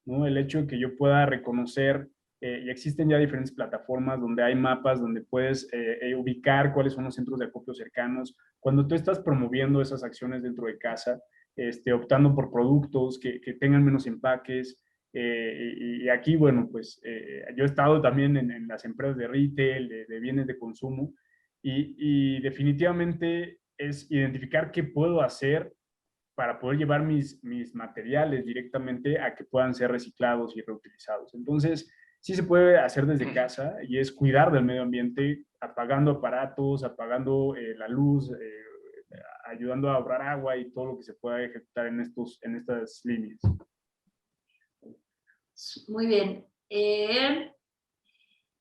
¿no? El hecho de que yo pueda reconocer, y existen ya diferentes plataformas donde hay mapas, donde puedes ubicar cuáles son los centros de acopio cercanos. Cuando tú estás promoviendo esas acciones dentro de casa, optando por productos que tengan menos empaques, Y aquí, bueno, pues yo he estado también en las empresas de retail, de bienes de consumo, y definitivamente es identificar qué puedo hacer para poder llevar mis materiales directamente a que puedan ser reciclados y reutilizados. Entonces, sí se puede hacer desde casa y es cuidar del medio ambiente, apagando aparatos, apagando la luz, ayudando a ahorrar agua y todo lo que se pueda ejecutar en estas líneas. Muy bien.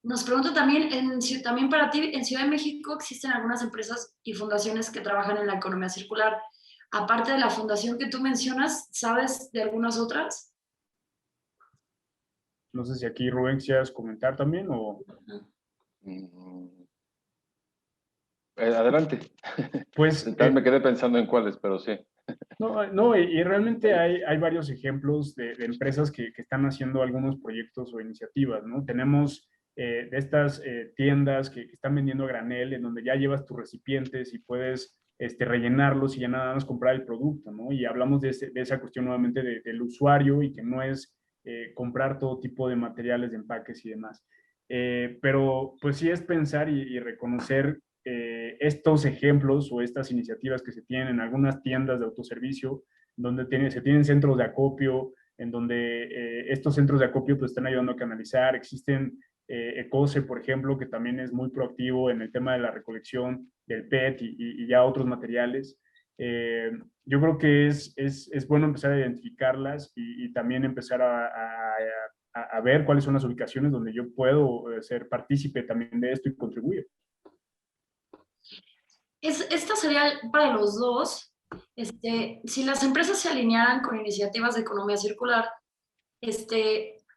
Nos pregunto también, también para ti, en Ciudad de México existen algunas empresas y fundaciones que trabajan en la economía circular. Aparte de la fundación que tú mencionas, ¿sabes de algunas otras? No sé si aquí Rubén quisieras comentar también o... Adelante. Pues... Tal me quedé pensando en cuáles, pero sí. No, y realmente hay varios ejemplos de empresas que están haciendo algunos proyectos o iniciativas, ¿no? Tenemos de estas tiendas que están vendiendo a granel, en donde ya llevas tus recipientes y puedes rellenarlos y ya nada más comprar el producto, ¿no? Y hablamos de esa cuestión nuevamente del usuario y que no es comprar todo tipo de materiales de empaques y demás. Pero pues sí es pensar y reconocer estos ejemplos o estas iniciativas que se tienen en algunas tiendas de autoservicio, donde se tienen centros de acopio, en donde estos centros de acopio pues están ayudando a canalizar. Existen Ecose, por ejemplo, que también es muy proactivo en el tema de la recolección del PET y ya otros materiales. Yo creo que es bueno empezar a identificarlas y también empezar a ver cuáles son las ubicaciones donde yo puedo ser partícipe también de esto y contribuir. Esta sería para los dos. Si las empresas se alinearan con iniciativas de economía circular,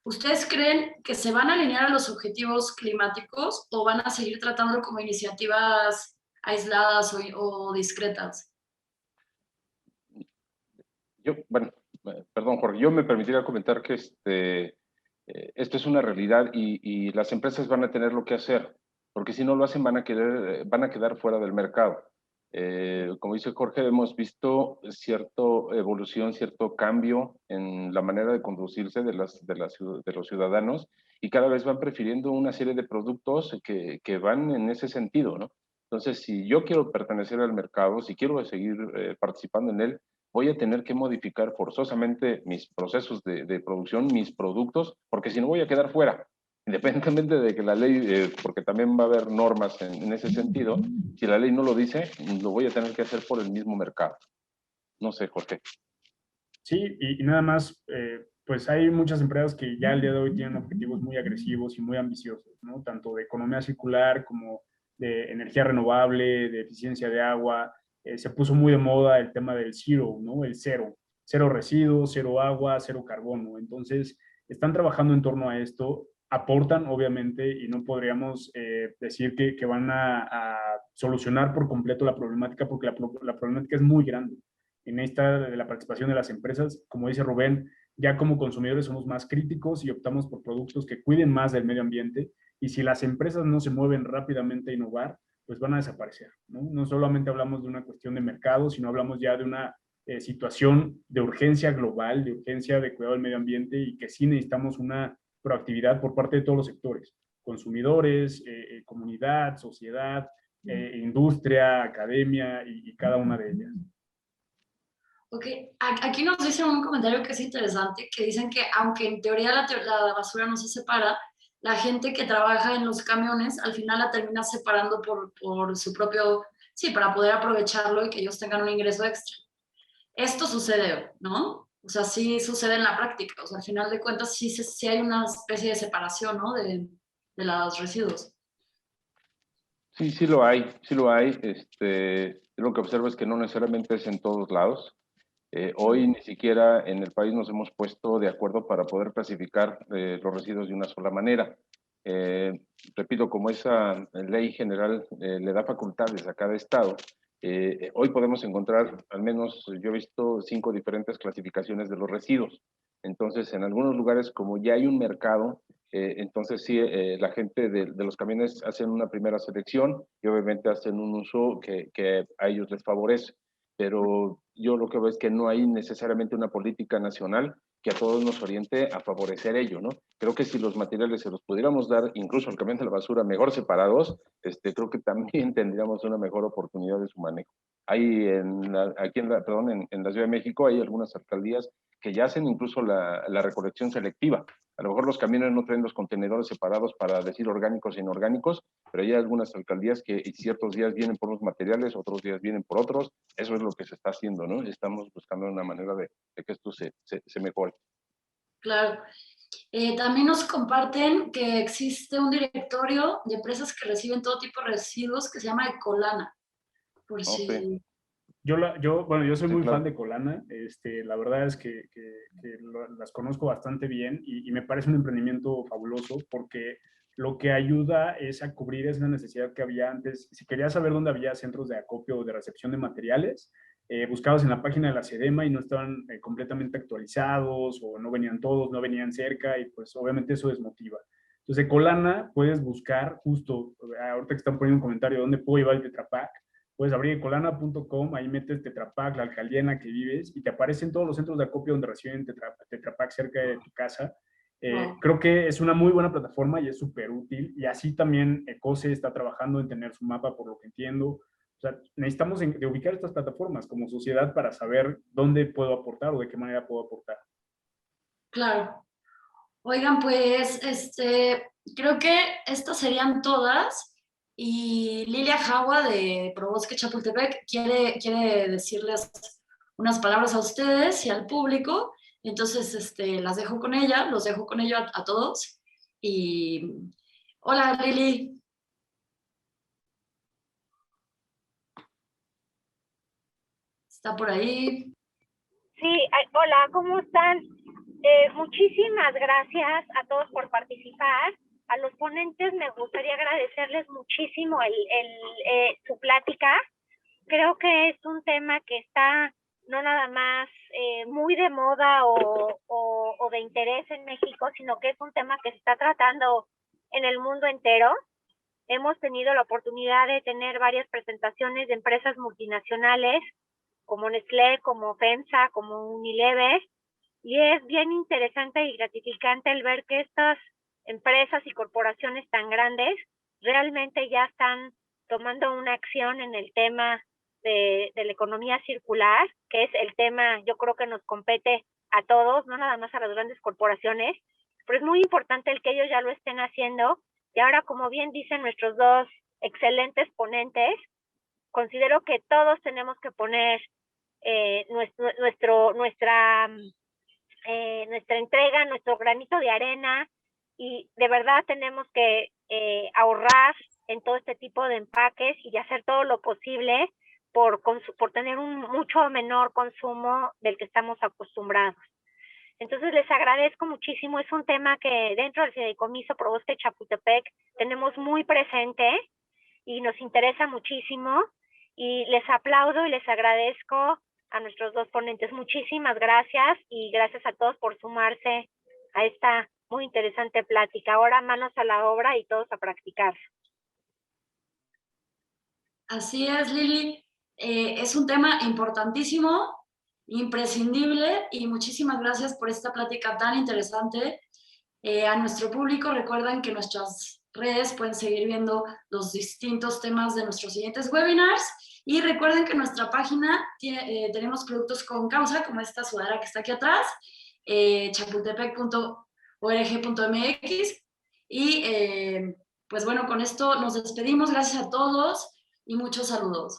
¿ustedes creen que se van a alinear a los objetivos climáticos o van a seguir tratando como iniciativas aisladas o discretas? Bueno, perdón, Jorge, yo me permitiría comentar que esto es una realidad y las empresas van a tener lo que hacer, porque si no lo hacen van a quedar fuera del mercado. Como dice Jorge, hemos visto cierta evolución, cierto cambio en la manera de conducirse de los ciudadanos y cada vez van prefiriendo una serie de productos que van en ese sentido, ¿no? Entonces, si yo quiero pertenecer al mercado, si quiero seguir participando en él, voy a tener que modificar forzosamente mis procesos de producción, mis productos, porque si no voy a quedar fuera, independientemente de que la ley, porque también va a haber normas en ese sentido, si la ley no lo dice, lo voy a tener que hacer por el mismo mercado. No sé, Jorge. Sí, y nada más, pues hay muchas empresas que ya al día de hoy tienen objetivos muy agresivos y muy ambiciosos, ¿no? Tanto de economía circular como de energía renovable, de eficiencia de agua. Se puso muy de moda el tema del zero, ¿no? El cero. Cero residuos, cero agua, cero carbono. Entonces, están trabajando en torno a esto, aportan, obviamente, y no podríamos decir que van a solucionar por completo la problemática, porque la problemática es muy grande en esta de la participación de las empresas. Como dice Rubén, ya como consumidores somos más críticos y optamos por productos que cuiden más del medio ambiente, y si las empresas no se mueven rápidamente a innovar, pues van a desaparecer, ¿no? No solamente hablamos de una cuestión de mercado, sino hablamos ya de una situación de urgencia global, de urgencia de cuidado del medio ambiente, y que sí necesitamos una proactividad por parte de todos los sectores, consumidores, comunidad, sociedad, industria, academia y cada una de ellas. Ok, aquí nos dicen un comentario que es interesante, que dicen que aunque en teoría la basura no se separa, la gente que trabaja en los camiones al final la termina separando por su propio, sí, para poder aprovecharlo y que ellos tengan un ingreso extra. Esto sucede, ¿no? O sea, sí sucede en la práctica. O sea, al final de cuentas sí hay una especie de separación, ¿no? De los residuos. Sí, sí lo hay, sí lo hay. Lo que observo es que no necesariamente es en todos lados. Hoy ni siquiera en el país nos hemos puesto de acuerdo para poder clasificar los residuos de una sola manera. Repito, como esa ley general le da facultades a cada estado, hoy podemos encontrar, al menos yo he visto 5 diferentes clasificaciones de los residuos. Entonces, en algunos lugares, como ya hay un mercado, entonces sí, la gente de los camiones hacen una primera selección y obviamente hacen un uso que a ellos les favorece. Pero yo lo que veo es que no hay necesariamente una política nacional que a todos nos oriente a favorecer ello, ¿no? Creo que si los materiales se los pudiéramos dar, incluso al camión de la basura, mejor separados, creo que también tendríamos una mejor oportunidad de su manejo. Hay aquí en la Ciudad de México hay algunas alcaldías que ya hacen incluso la recolección selectiva. A lo mejor los camiones no traen los contenedores separados para decir orgánicos e inorgánicos, pero hay algunas alcaldías que ciertos días vienen por unos materiales, otros días vienen por otros. Eso es lo que se está haciendo, ¿no? Estamos buscando una manera de que esto se mejore. Claro. También nos comparten que existe un directorio de empresas que reciben todo tipo de residuos que se llama Ecolana. Por si... Yo soy muy claro. fan de Ecolana. La verdad es que las conozco bastante bien y me parece un emprendimiento fabuloso porque lo que ayuda es a cubrir esa necesidad que había antes. Si querías saber dónde había centros de acopio o de recepción de materiales, buscabas en la página de la SEDEMA y no estaban completamente actualizados o no venían todos, no venían cerca y pues obviamente eso desmotiva. Entonces, Ecolana puedes buscar justo, ahorita que están poniendo un comentario, ¿dónde puedo llevar el Tetra Pak? Puedes abrir ecolana.com, ahí metes Tetra Pak, la alcaldía en la que vives, y te aparecen todos los centros de acopio donde reciben Tetra Pak cerca de tu casa. Creo que es una muy buena plataforma y es súper útil. Y así también ECOSE está trabajando en tener su mapa, por lo que entiendo. O sea, necesitamos de ubicar estas plataformas como sociedad para saber dónde puedo aportar o de qué manera puedo aportar. Claro. Oigan, pues creo que estas serían todas. Y Lilia Jagua de Probosque Chapultepec quiere decirles unas palabras a ustedes y al público. Entonces, las dejo con ella, los dejo con ella a todos. Y hola, Lili. ¿Está por ahí? Sí, hola, ¿cómo están? Muchísimas gracias a todos por participar. A los ponentes me gustaría agradecerles muchísimo su plática. Creo que es un tema que está no nada más muy de moda o de interés en México, sino que es un tema que se está tratando en el mundo entero. Hemos tenido la oportunidad de tener varias presentaciones de empresas multinacionales como Nestlé, como FEMSA, como Unilever, y es bien interesante y gratificante el ver que estas empresas y corporaciones tan grandes realmente ya están tomando una acción en el tema de la economía circular, que es el tema, yo creo que nos compete a todos, no nada más a las grandes corporaciones, pero es muy importante el que ellos ya lo estén haciendo. Y ahora, como bien dicen nuestros dos excelentes ponentes, considero que todos tenemos que poner nuestra entrega, nuestro granito de arena, y de verdad tenemos que ahorrar en todo este tipo de empaques y hacer todo lo posible por tener un mucho menor consumo del que estamos acostumbrados. Entonces les agradezco muchísimo. Es un tema que dentro del Fideicomiso Probosque Chapultepec tenemos muy presente y nos interesa muchísimo, y les aplaudo y les agradezco a nuestros dos ponentes. Muchísimas gracias, y gracias a todos por sumarse a esta muy interesante plática. Ahora manos a la obra y todos a practicar. Así es, Lili. Es un tema importantísimo, imprescindible, y muchísimas gracias por esta plática tan interesante. A nuestro público, recuerden que nuestras redes pueden seguir viendo los distintos temas de nuestros siguientes webinars, y recuerden que en nuestra página tenemos productos con causa, como esta sudadera que está aquí atrás, chapultepec.org.mx, y pues bueno, con esto nos despedimos. Gracias a todos y muchos saludos.